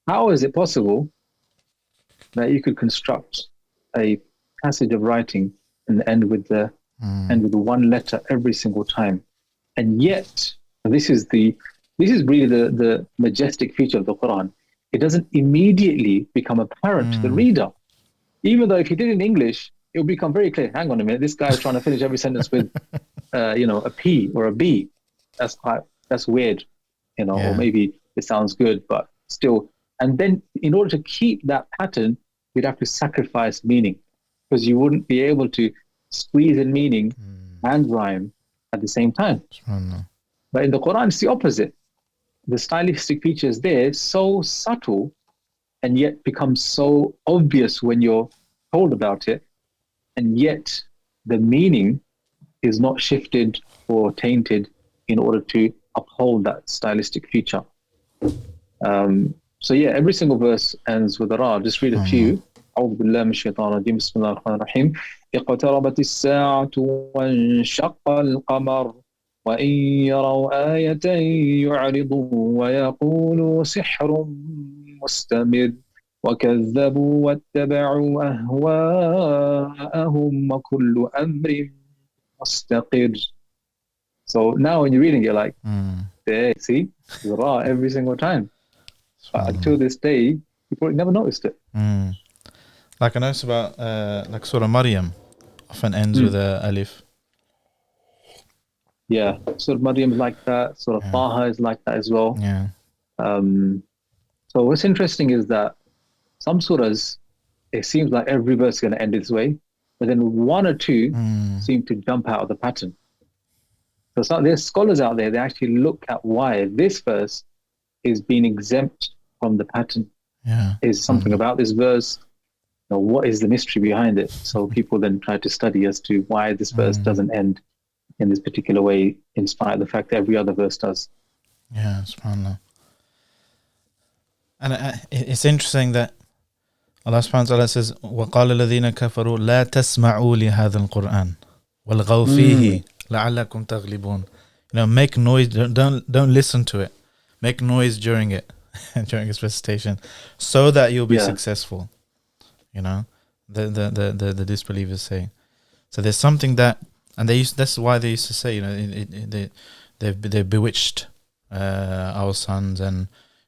A: How is it possible that you could construct a passage of writing and end with the one letter every single time? And yet, this is really the majestic feature of the Quran. It doesn't immediately become apparent to the reader. Even though if you did it in English, it will become very clear. Hang on a minute, this guy is trying to finish every sentence with, a P or a B. That's weird, or maybe it sounds good, but still. And then in order to keep that pattern, you'd have to sacrifice meaning, because you wouldn't be able to squeeze in meaning and rhyme at the same time. But in the Quran, it's the opposite. The stylistic features there, so subtle, and yet become so obvious when you're told about it, and yet the meaning is not shifted or tainted in order to uphold that stylistic feature. So every single verse ends with a ra. I'll just read a few. أعوذ بالله من الشيطان الرجيم بسم الله الرحمن الرحيم اقتربت الساعة وانشق القمر وإن يروا آية يعرضوا ويقولوا سحر مستمر وكذبوا واتبعوا أهواءهم وكل أمر مستقر. So now when you're reading, you're like, there, see, the ra every single time. But until this day, you probably never noticed it.
B: Like I noticed about like Surah Maryam often ends with a alif.
A: Yeah, Surah Maryam is like that. Surah Taha is like that as well.
B: Yeah.
A: So what's interesting is that some surahs, it seems like every verse is going to end this way, but then one or two seem to jump out of the pattern. So there's scholars out there, they actually look at why this verse is being exempt from the pattern.
B: Yeah.
A: Is something about this verse? What is the mystery behind it? So people then try to study as to why this verse doesn't end in this particular way, in spite of the fact that every other verse does.
B: Yeah, subhanAllah. And it's interesting that Allah subhanahu wa ta'ala says, وَقَالَ الَّذِينَ كَفَرُوا لَا تَسْمَعُوا لِهَذَا الْقُرْآنِ وَالْغَوْا فِيهِ لَعَلَّكُمْ تَغْلِبُونَ. Make noise, don't listen to it. Make noise during it, during its recitation, so that you'll be successful. The disbelievers say. So there's something that, and that's why they used to say, they've bewitched our sons, and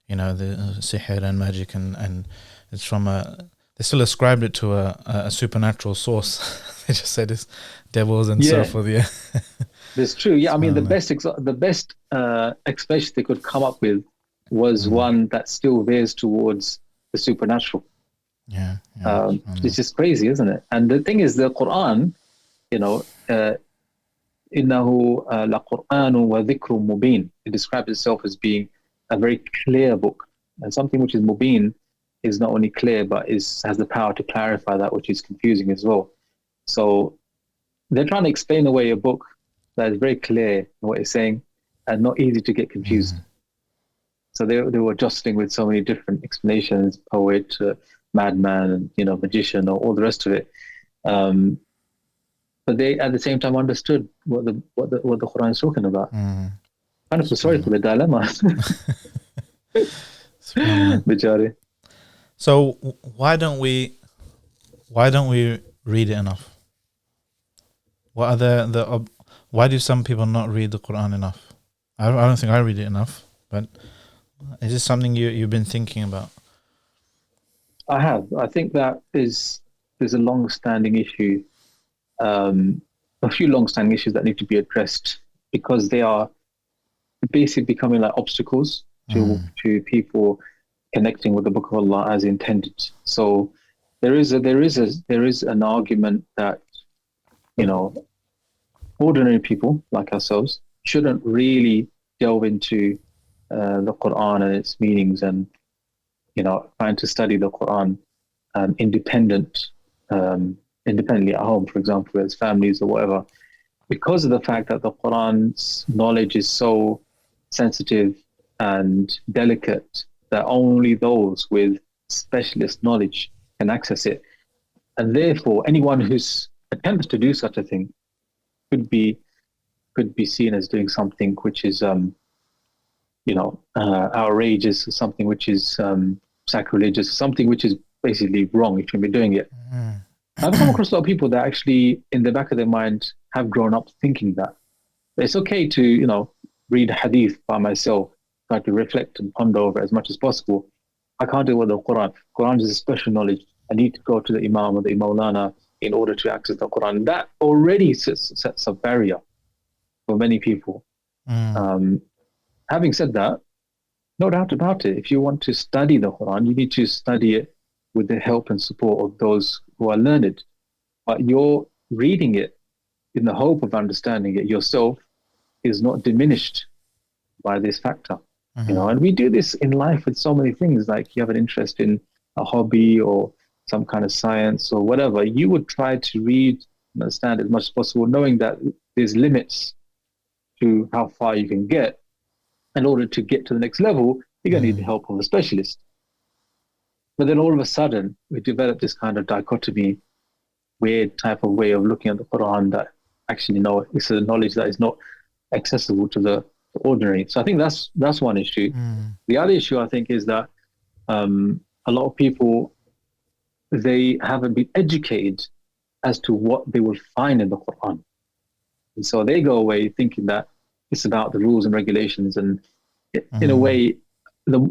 B: the sihr and magic, and it's from they still ascribed it to a supernatural source. They just said it's devils and so forth. Yeah,
A: that's true. Yeah, I mean the best explanation they could come up with was one that still veers towards the supernatural.
B: Yeah,
A: it's just crazy, isn't it? And the thing is, the Qur'an, إِنَّهُ لَقُرْآنٌ وَذِكْرٌ مُبِينٌ. It describes itself as being a very clear book, and something which is mubin is not only clear but has the power to clarify that which is confusing as well. So they're trying to explain away a book that is very clear in what it's saying and not easy to get confused. So they were jostling with so many different explanations, poet, madman, and magician, or all the rest of it. But they at the same time understood what the Quran is talking about. Kind of sorry for the dilemma. Bichare.
B: So why don't we read it enough? What are why do some people not read the Qur'an enough? I don't think I read it enough, but is this something you've been thinking about?
A: I have. I think there's a long-standing issue, a few long-standing issues that need to be addressed because they are basically becoming like obstacles to people connecting with the Book of Allah as intended. So there is an argument that, you know, ordinary people like ourselves shouldn't really delve into the Quran and its meanings, and, you know, trying to study the Quran independently at home, for example, as families or whatever, because of the fact that the Quran's knowledge is so sensitive and delicate that only those with specialist knowledge can access it. And therefore, anyone who's attempts to do such a thing could be seen as doing something which is, outrageous, something which is sacrilegious, something which is basically wrong if you've been doing it. I've come across a lot of people that actually, in the back of their mind, have grown up thinking that it's okay to, you know, read hadith by myself, try to reflect and ponder over it as much as possible. I can't do it with the Quran. Quran is a special knowledge. I need to go to the imam or the maulana in order to access the Quran. That already sets a barrier for many people. Having said that, no doubt about it, if you want to study the Quran, you need to study it with the help and support of those who are learned. But you're reading it in the hope of understanding it yourself is not diminished by this factor. You know, and we do this in life with so many things. Like, you have an interest in a hobby or some kind of science or whatever, you would try to read and understand as much as possible, knowing that there's limits to how far you can get. In order to get to the next level, you're going to need the help of a specialist. But then all of a sudden, we develop this kind of dichotomy, weird type of way of looking at the Quran that actually, no, it's a knowledge that is not accessible to the ordinary. So I think that's one issue. The other issue, I think, is that a lot of people, they haven't been educated as to what they will find in the Quran. And so they go away thinking that it's about the rules and regulations, and in a way,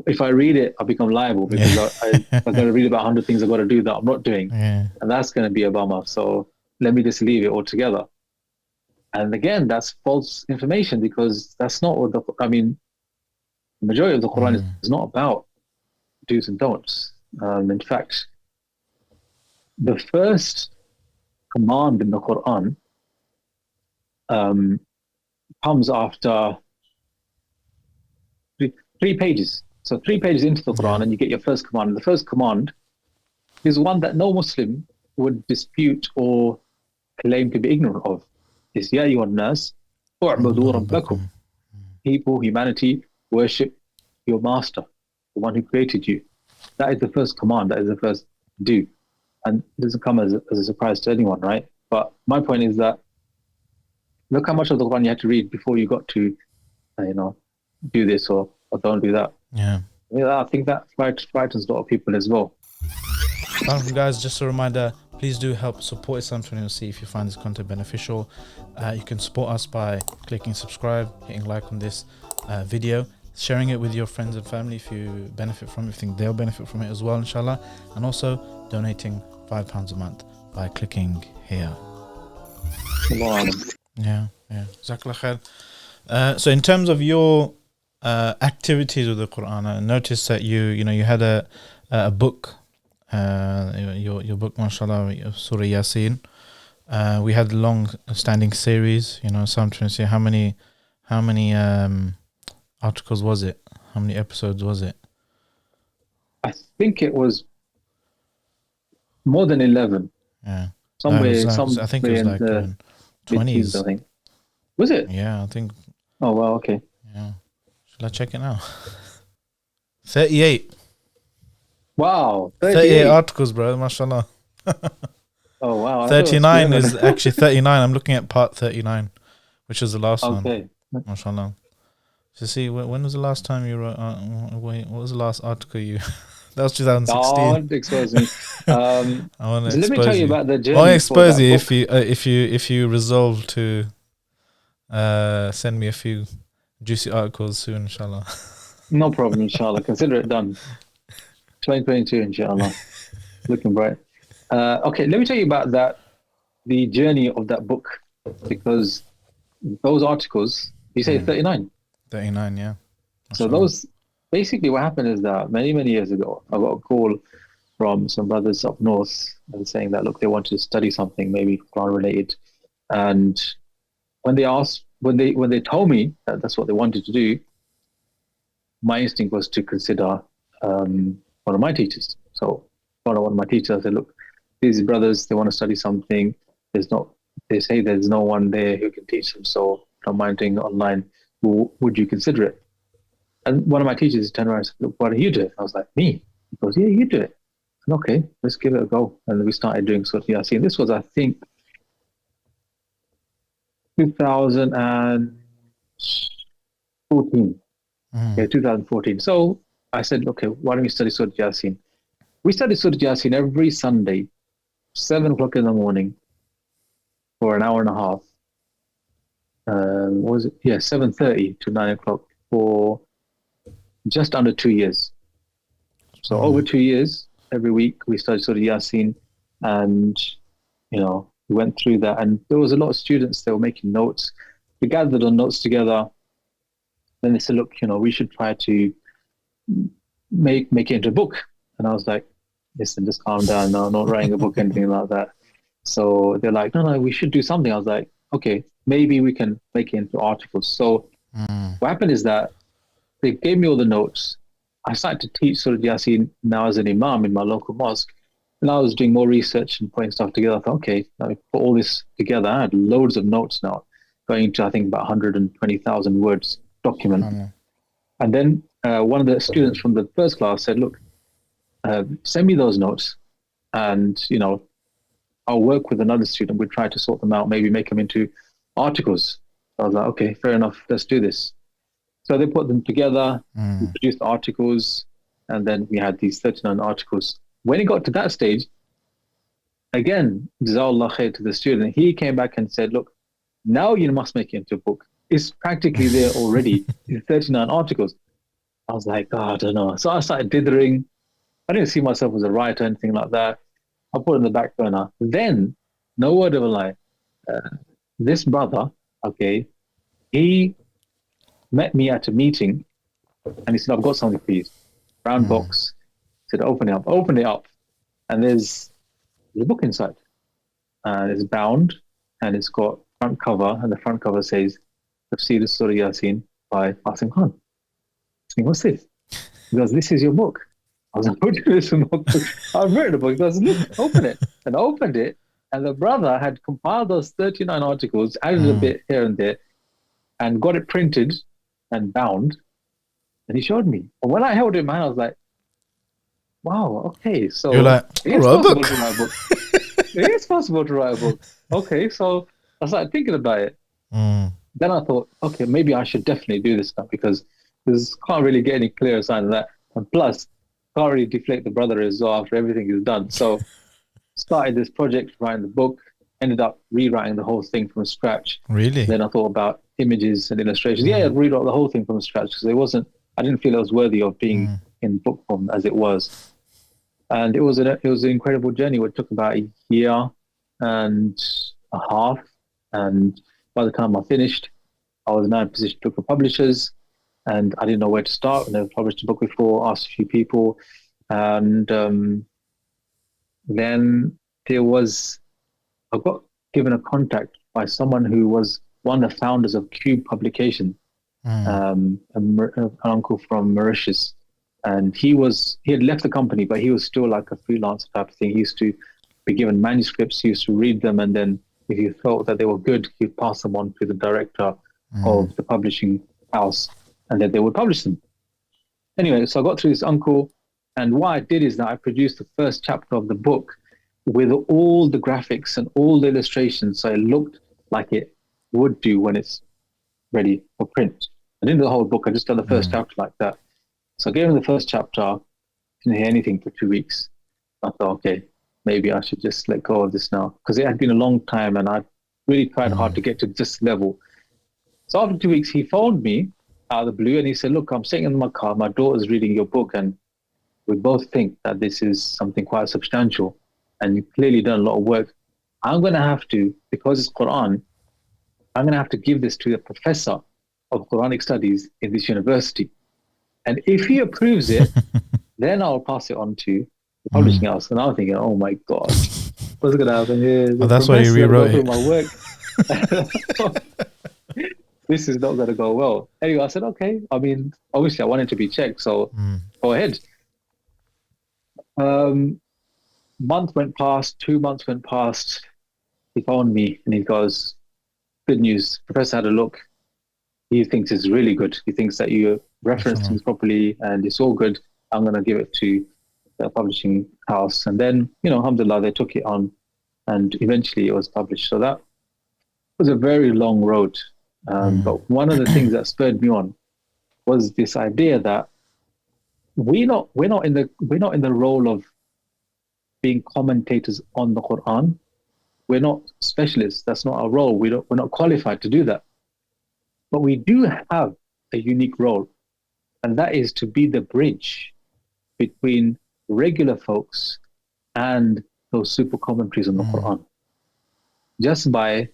A: if I read it, I become liable because I'm going to read about 100 things I've got to do that I'm not doing, and that's going to be a bummer. So let me just leave it altogether. And again, that's false information, because that's not what the majority of the Quran is not about do's and don'ts. In fact, the first command in the Quran comes after three pages. So 3 pages into the Quran, and you get your first command. And the first command is one that no Muslim would dispute or claim to be ignorant of. It's Ya ayyuhan nas u'budu rabbakum. People, humanity, worship your master, the one who created you. That is the first command. That is the first do. And it doesn't come as a surprise to anyone, right? But my point is that look how much of the Quran you had to read before you got to, do this or don't do that.
B: Yeah,
A: I think that frightens a lot of people as well.
B: Guys, just a reminder, please do help support Islam 20C if you find this content beneficial. You can support us by clicking subscribe, hitting like on this video, sharing it with your friends and family if you benefit from it, if you think they'll benefit from it as well, inshallah, and also donating £5 a month by clicking here. Yeah. Jazakallah khair. So in terms of your activities with the Quran, I noticed that you had a book, your book, mashallah, Surah Yasin. We had a long-standing series. So I'm trying to see how many articles was it? How many episodes was it?
A: I think it was more than 11.
B: Yeah,
A: somewhere.
B: I think it was like 20s.
A: I think. Was it?
B: Yeah, I think.
A: Oh wow, okay.
B: Yeah, should I check it now? 38.
A: Wow,
B: 38 articles, bro. Mashallah.
A: Oh wow.
B: 39 is actually 39. I'm looking at part 39, which is the last one.
A: Okay.
B: Mashallah. So see, when was the last time you wrote? Wait, what was the last article you? That was 2016.
A: Don't expose me.
B: I want to
A: So let me
B: expose
A: tell you
B: you.
A: about the
B: I want to
A: journey for
B: expose
A: that
B: you
A: book.
B: if you resolve to send me a few juicy articles soon, inshallah.
A: No problem, inshallah. Consider it done. 2022, inshallah. Looking bright. Okay, let me tell you about the journey of that book, because those articles, you say 39.
B: 39, yeah.
A: So
B: Mashallah.
A: those, basically what happened is that many, many years ago, I got a call from some brothers up north and saying that, look, they wanted to study something, maybe Quran related. And when they told me that that's what they wanted to do, my instinct was to consider one of my teachers. So one of my teachers, I said, look, these brothers, they want to study something. They say there's no one there who can teach them. So I don't mind doing it online. Would you consider it? And one of my teachers turned around and said, look, why don't you do it? I was like, me? He goes, yeah, you do it. And okay, let's give it a go. And we started doing Surah Yasin. This was, I think, 2014. Yeah, 2014. So I said, okay, why don't we study Surah Yasin? We studied Surah Yasin every Sunday, 7 o'clock in the morning, for an hour and a half. What was it? Yeah, 7:30 to 9 o'clock for just under 2 years. So over 2 years, every week we studied Surah Yasin, and we went through that. And there was a lot of students that were making notes. We gathered our notes together. Then they said, look, we should try to make it into a book. And I was like, listen, just calm down. No, I'm not writing a book, anything like that. So they're like, no, we should do something. I was like, okay, maybe we can make it into articles. So what happened is that they gave me all the notes. I started to teach Surah Yasin now as an imam in my local mosque. And I was doing more research and putting stuff together. I thought, okay, now we put all this together. I had loads of notes now, going into, I think, about 120,000 words document. And then one of the students from the first class said, look, send me those notes, and I'll work with another student. We'll try to sort them out, maybe make them into articles. I was like, okay, fair enough, let's do this. So they put them together, we produced articles, and then we had these 39 articles. When it got to that stage, again, Jazakallah khair to the student, he came back and said, look, now you must make it into a book. It's practically there already, 39 articles. I was like, I don't know. So I started dithering. I didn't see myself as a writer or anything like that. I put it in the back burner. Then, no word of a lie, this brother, okay, he met me at a meeting, and he said, I've got something for you. Brown box. He said, open it up. Open it up. And there's a book inside. And it's bound, and it's got front cover, and the front cover says, Tafsir Surah Yasin by Asim Khan. I said, what's this? He goes, this is your book. I was like, what is this book? I've written a book. He goes, look, open it. And I opened it, and the brother had compiled those 39 articles, added a bit here and there, and got it printed and bound. And he showed me. And when I held it in my hand, I was like, wow, okay. So
B: you're like,
A: it's possible to write a book. It is possible to write a book. Okay, so I started thinking about it. Then I thought, okay, maybe I should definitely do this now, because this can't really get any clearer sign than that. And plus, can't really deflate the brother as well after everything is done. So started this project, writing the book, ended up rewriting the whole thing from scratch.
B: Really?
A: Then I thought about images and illustrations. Yeah, I'd rewrite the whole thing from scratch, because I didn't feel it was worthy of being in book form as it was. And it was an incredible journey. It took about a year and a half. And by the time I finished, I was now in a position to look for publishers, and I didn't know where to start. I never published a book before, asked a few people. And then I got given a contact by someone who was one of the founders of Cube Publication, an uncle from Mauritius. And he had left the company, but he was still like a freelancer type of thing. He used to be given manuscripts, he used to read them, and then if he felt that they were good, he'd pass them on to the director of the publishing house, and then they would publish them. Anyway, so I got through this uncle, and what I did is that I produced the first chapter of the book with all the graphics and all the illustrations, so it looked like it would do when it's ready for print. I didn't do the whole book. I just done the first chapter like that. So I gave him the first chapter. Didn't hear anything for 2 weeks. I thought, okay, maybe I should just let go of this now, because it had been a long time and I really tried hard to get to this level. So after 2 weeks, he phoned me out of the blue and he said, look, I'm sitting in my car. My daughter's reading your book and we both think that this is something quite substantial and you've clearly done a lot of work. I'm going to have to, because it's Qur'an, I'm going to have to give this to the professor of Quranic studies in this university. And if he approves it, then I'll pass it on to the publishing house. And I'm thinking, oh my God, what's going to happen here?
B: Well, that's why you rewrote it.
A: My work. This is not going to go well. Anyway, I said, okay. I mean, obviously I wanted to be checked, so go ahead. Month went past, 2 months went past. He phoned me and he goes, good news. Professor had a look. He thinks it's really good. He thinks that you referenced things properly and it's all good. I'm going to give it to the publishing house. And then, alhamdulillah, they took it on and eventually it was published. So that was a very long road. But one of the things that spurred me on was this idea that we're not in the role of being commentators on the Qur'an. We're not specialists. That's not our role. We're not qualified to do that. But we do have a unique role, and that is to be the bridge between regular folks and those super commentaries on the Qur'an. Just by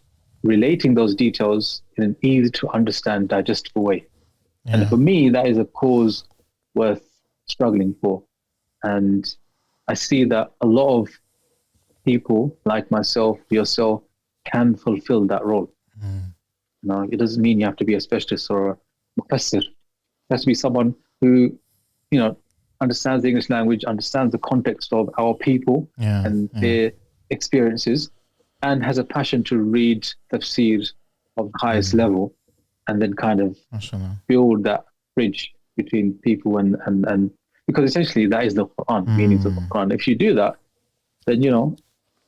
A: relating those details in an easy to understand, digestible way. Yeah. And for me, that is a cause worth struggling for. And I see that a lot of people like myself, yourself, can fulfill that role. Now, it doesn't mean you have to be a specialist or a mufassir. It has to be someone who, understands the English language, understands the context of our people and their experiences, and has a passion to read tafsir of the highest level, and then kind of build that bridge between people and because essentially that is the Qur'an, meanings of the Qur'an. If you do that, then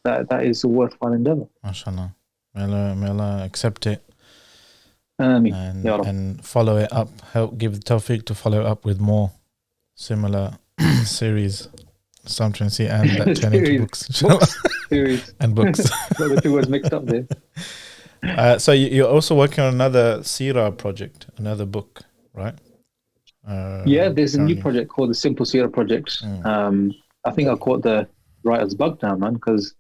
A: that is a worthwhile endeavor.
B: MashaAllah. May Allah accept it.
A: Ameen.
B: And follow it up, help give the tawfiq to follow up with more similar series, Soundcloud and that turn into books.
A: Series.
B: And books.
A: Got the two words mixed up there.
B: So you're also working on another Sirah project, another book, right?
A: There's a new project called the Simple Sirah Project. I think I caught the writer's bug now, man, because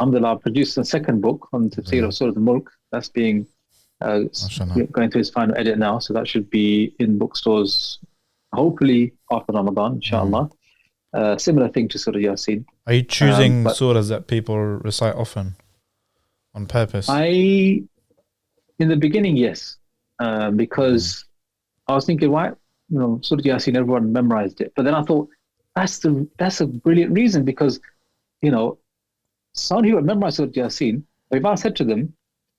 A: I produced a second book on Tafsir of Surah Al-Mulk. That's being going through its final edit now, so that should be in bookstores hopefully after Ramadan, inshallah. Similar thing to Surah Yasin.
B: Are you choosing surahs that people recite often on purpose?
A: In the beginning, yes, because I was thinking, why? Surah Yasin, everyone memorized it, but then I thought that's a brilliant reason, because someone who would memorize Surah Yasin, if I said to them,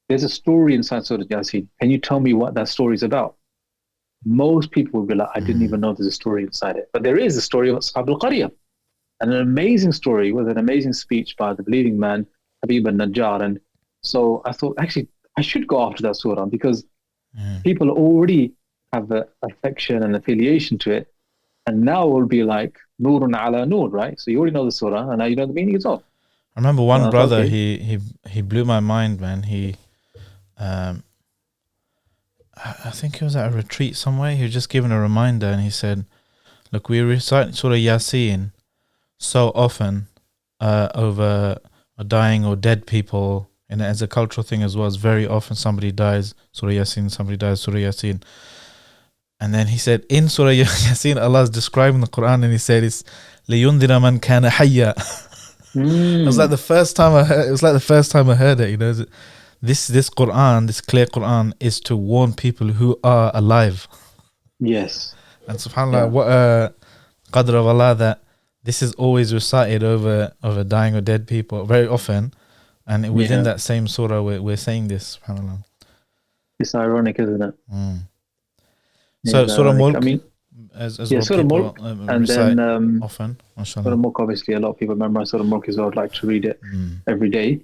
A: there's a story inside Surah Yasin, can you tell me what that story is about? Most people would be like, I didn't even know there's a story inside it. But there is a story of Ashab al-Qaryah, and an amazing story with an amazing speech by the believing man, Habib al-Najjar. And so I thought, actually, I should go after that surah, because people already have an affection and affiliation to it. And now it will be like Nurun ala Nur, right? So you already know the surah, and now you know the meaning as well.
B: I remember one brother, he blew my mind, man. I think he was at a retreat somewhere. He was just given a reminder, and he said, look, we recite Surah Yasin so often over dying or dead people, and as a cultural thing as well, as very often somebody dies, Surah Yasin, somebody dies, Surah Yasin. And then he said, in Surah Yasin, Allah is describing the Qur'an, and he said, it's لِيُنذِرَ مَنْ كَانَ حَيًّا. It was like the first time I heard it, This Qur'an, this clear Qur'an, is to warn people who are alive.
A: Yes.
B: And subhanAllah, what a qadr of Allah that this is always recited over dying or dead people very often. And within that same surah, we're saying this, subhanAllah.
A: It's ironic, isn't it?
B: So Surah Mulk,
A: as well, Surah Mulk, and then
B: often, mashallah.
A: Surah Mulk, obviously, a lot of people memorize Surah Mulk as well. I'd like to read it every day.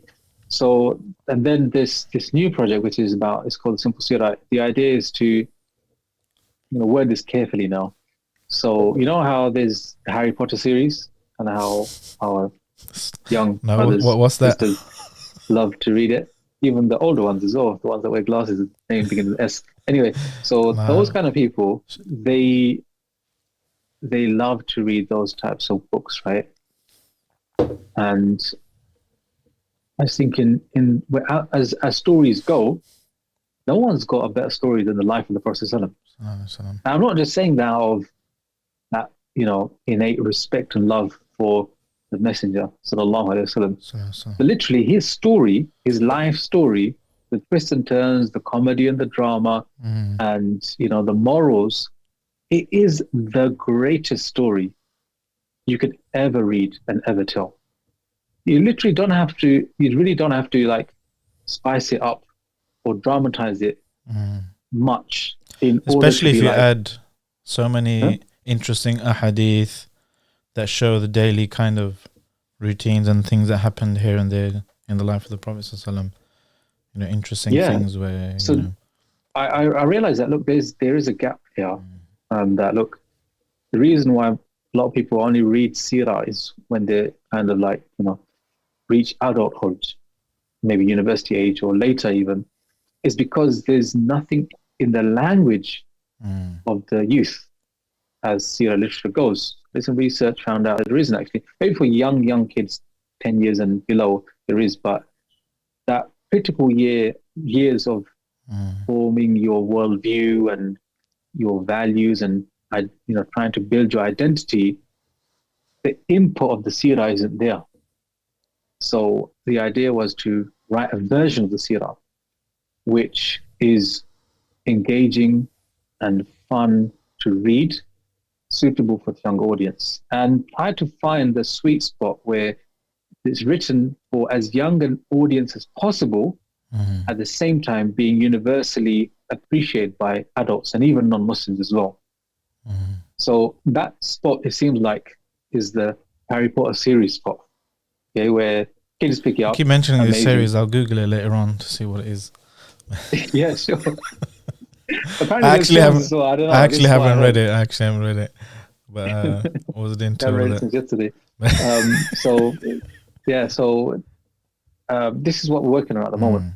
A: So, and then this new project, which is it's called Simple Sirah. The idea is to word this carefully now. So you know how there's the Harry Potter series and how our young brothers,
B: what's that?
A: sisters love to read it. Even the older ones as well, the ones that wear glasses, the name begins with S. Anyway, so those kind of people, they love to read those types of books, right? And I was thinking, as stories go, no one's got a better story than the life of the Prophet ﷺ. And I'm not just saying that out of that, innate respect and love for the Messenger, sallallahu alaihi wasallam. But literally, his story, his life story, the twists and turns, the comedy and the drama, and the morals, it is the greatest story you could ever read and ever tell. You literally don't have to. You really don't have to like spice it up or dramatize it much.
B: Especially if you add so many interesting ahadith that show the daily kind of routines and things that happened here and there in the life of the Prophet ﷺ. Interesting things where.
A: I realize that there is a gap here. That look, the reason why a lot of people only read Sirah is when they're kind of like reach adulthood, maybe university age or later even, is because there's nothing in the language of the youth as Sirah literature goes. There's some research found out there isn't actually. Maybe for young kids, 10 years and below, there is, but that critical years of forming your worldview and your values and trying to build your identity, the input of the Sirah isn't there. So the idea was to write a version of the Sirah which is engaging and fun to read, suitable for the young audience, and try to find the sweet spot where it's written for as young an audience as possible, at the same time being universally appreciated by adults and even non-Muslims as well. So that spot, it seems like, is the Harry Potter series spot, where kids pick it up.
B: Keep mentioning this series. I'll Google it later on to see what it is.
A: Yeah, sure.
B: I actually haven't read it. But I wasn't into
A: read it since yesterday. So this is what we're working on at the moment.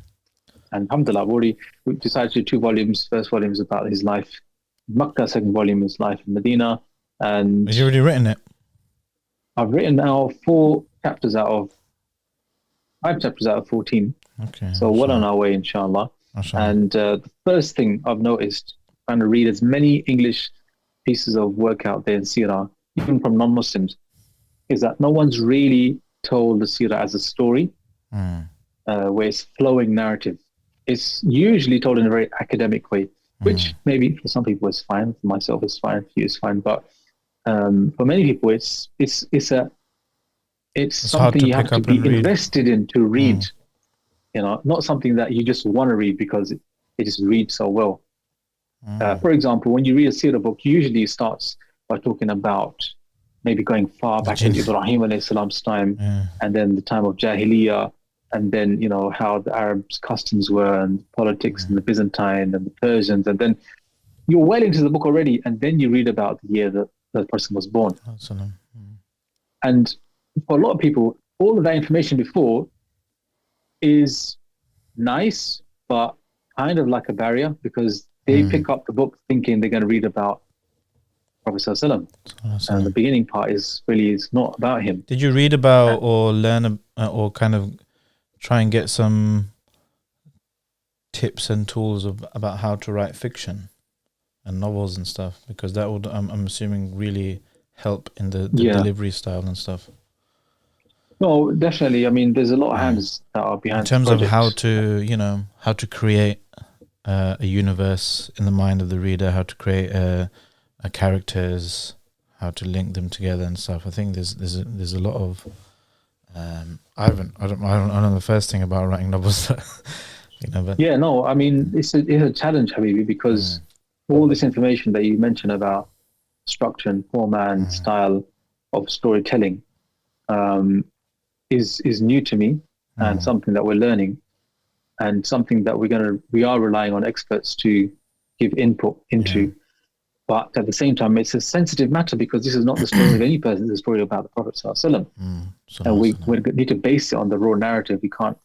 A: And alhamdulillah, we decided to do 2 volumes. First volume is about his life in Makkah, second volume is life in Medina. And
B: have you already written it?
A: I've written now 5 chapters out of 14.
B: Okay.
A: So well on our way, inshallah. And the first thing I've noticed, trying to read as many English pieces of work out there in Sirah, even from non-Muslims, is that no one's really told the Sirah as a story, where it's flowing narrative. It's usually told in a very academic way, which maybe for some people is fine, for myself it's fine, for you it's fine, but for many people it's something you have to be invested in to read. Not something that you just want to read because it just reads so well. For example, when you read a Sirah book, usually it starts by talking about maybe going far back into Ibrahim alayhi salam's time, and then the time of Jahiliyyah, and then how the Arabs' customs were, and politics, and the Byzantine and the Persians, and then you're well into the book already, and then you read about the year that the person was born. And for a lot of people, all of that information before is nice, but kind of like a barrier, because they pick up the book thinking they're going to read about Prophet ﷺ. And the beginning part is not about him.
B: Did you read about or learn or kind of try and get some tips and tools about how to write fiction and novels and stuff? Because that would, I'm assuming, really help in the delivery style and stuff.
A: No, definitely. I mean, there's a lot of hands that are behind.
B: In terms of how to create a universe in the mind of the reader, how to create a characters, how to link them together and stuff. I think there's a lot of. I don't know the first thing about writing novels. But
A: yeah, no, I mean it's a challenge, Habibi, because all this information that you mentioned about structure and format and style of storytelling is new to me, and something that we're learning, and something that we are relying on experts to give input into. But at the same time, it's a sensitive matter because this is not the story of any person. It's a story about the Prophet ﷺ. And we need to base it on the raw narrative. We can't,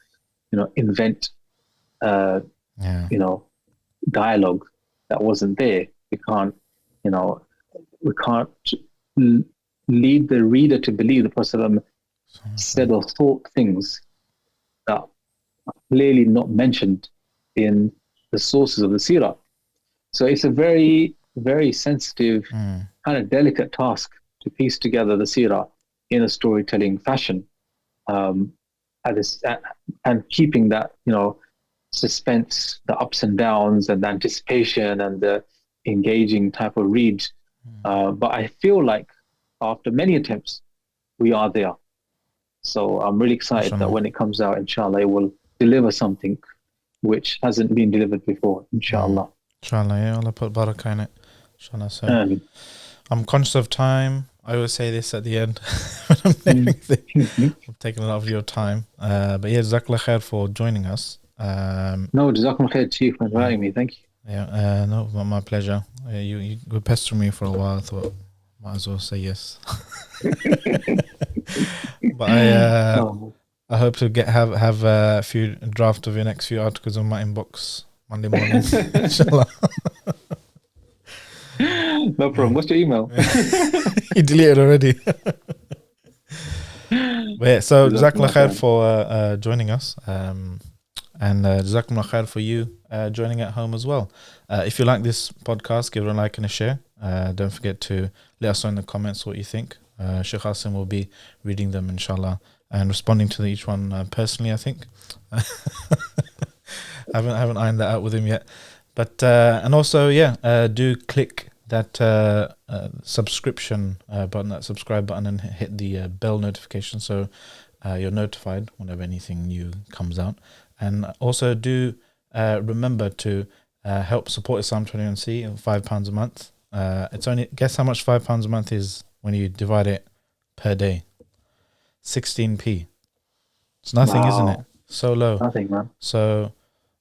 A: invent, dialogue that wasn't there. We can't, lead the reader to believe the Prophet ﷺ said or thought things that are clearly not mentioned in the sources of the Sirah. So it's a very, very sensitive, kind of delicate task to piece together the Sirah in a storytelling fashion, and keeping that, suspense, the ups and downs, and the anticipation, and the engaging type of read. But I feel like after many attempts, we are there. So I'm really excited that when it comes out, inshallah, it will deliver something which hasn't been delivered before, inshallah.
B: Inshallah, yeah, Allah put barakah in it. Inshallah. So I'm conscious of time. I always say this at the end when I'm taking a lot of your time. But yeah, Jazakallah khair for joining us.
A: No, Jazakallah khair to you for inviting me. Thank you.
B: Yeah, no, my pleasure. You were pestering me for a while. I thought, might as well say yes. But I hope to have a few draft of your next few articles on my inbox Monday morning. Inshallah.
A: No problem. What's your email?
B: You deleted already. But yeah, so Jazakallah khair for joining us. And Jazakumullah khair for you joining at home as well. If you like this podcast, give it a like and a share. Don't forget to let us know in the comments what you think. Sheikh Asim will be reading them, inshallah, and responding to each one personally, I think. I haven't ironed that out with him yet. But and also, do click that subscription button, that subscribe button, and hit the bell notification so you're notified whenever anything new comes out. And also do remember to help support Islam 21C, £5 a month. It's only, guess how much £5 a month is when you divide it per day? 16p. It's nothing, isn't it? So low.
A: Nothing, man.
B: So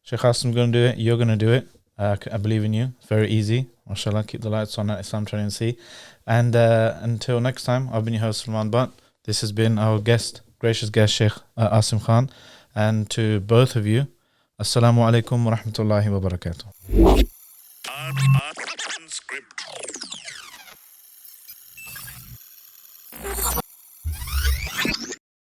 B: Sheikh Asim's going to do it. You're going to do it. I believe in you. It's very easy. MashaAllah, keep the lights on at Islam 21C. And until next time, I've been your host, Salman, but this has been our gracious guest, Sheikh Asim Khan. And to both of you, Assalamu alaikum wa rahmatullahi wa barakatuh.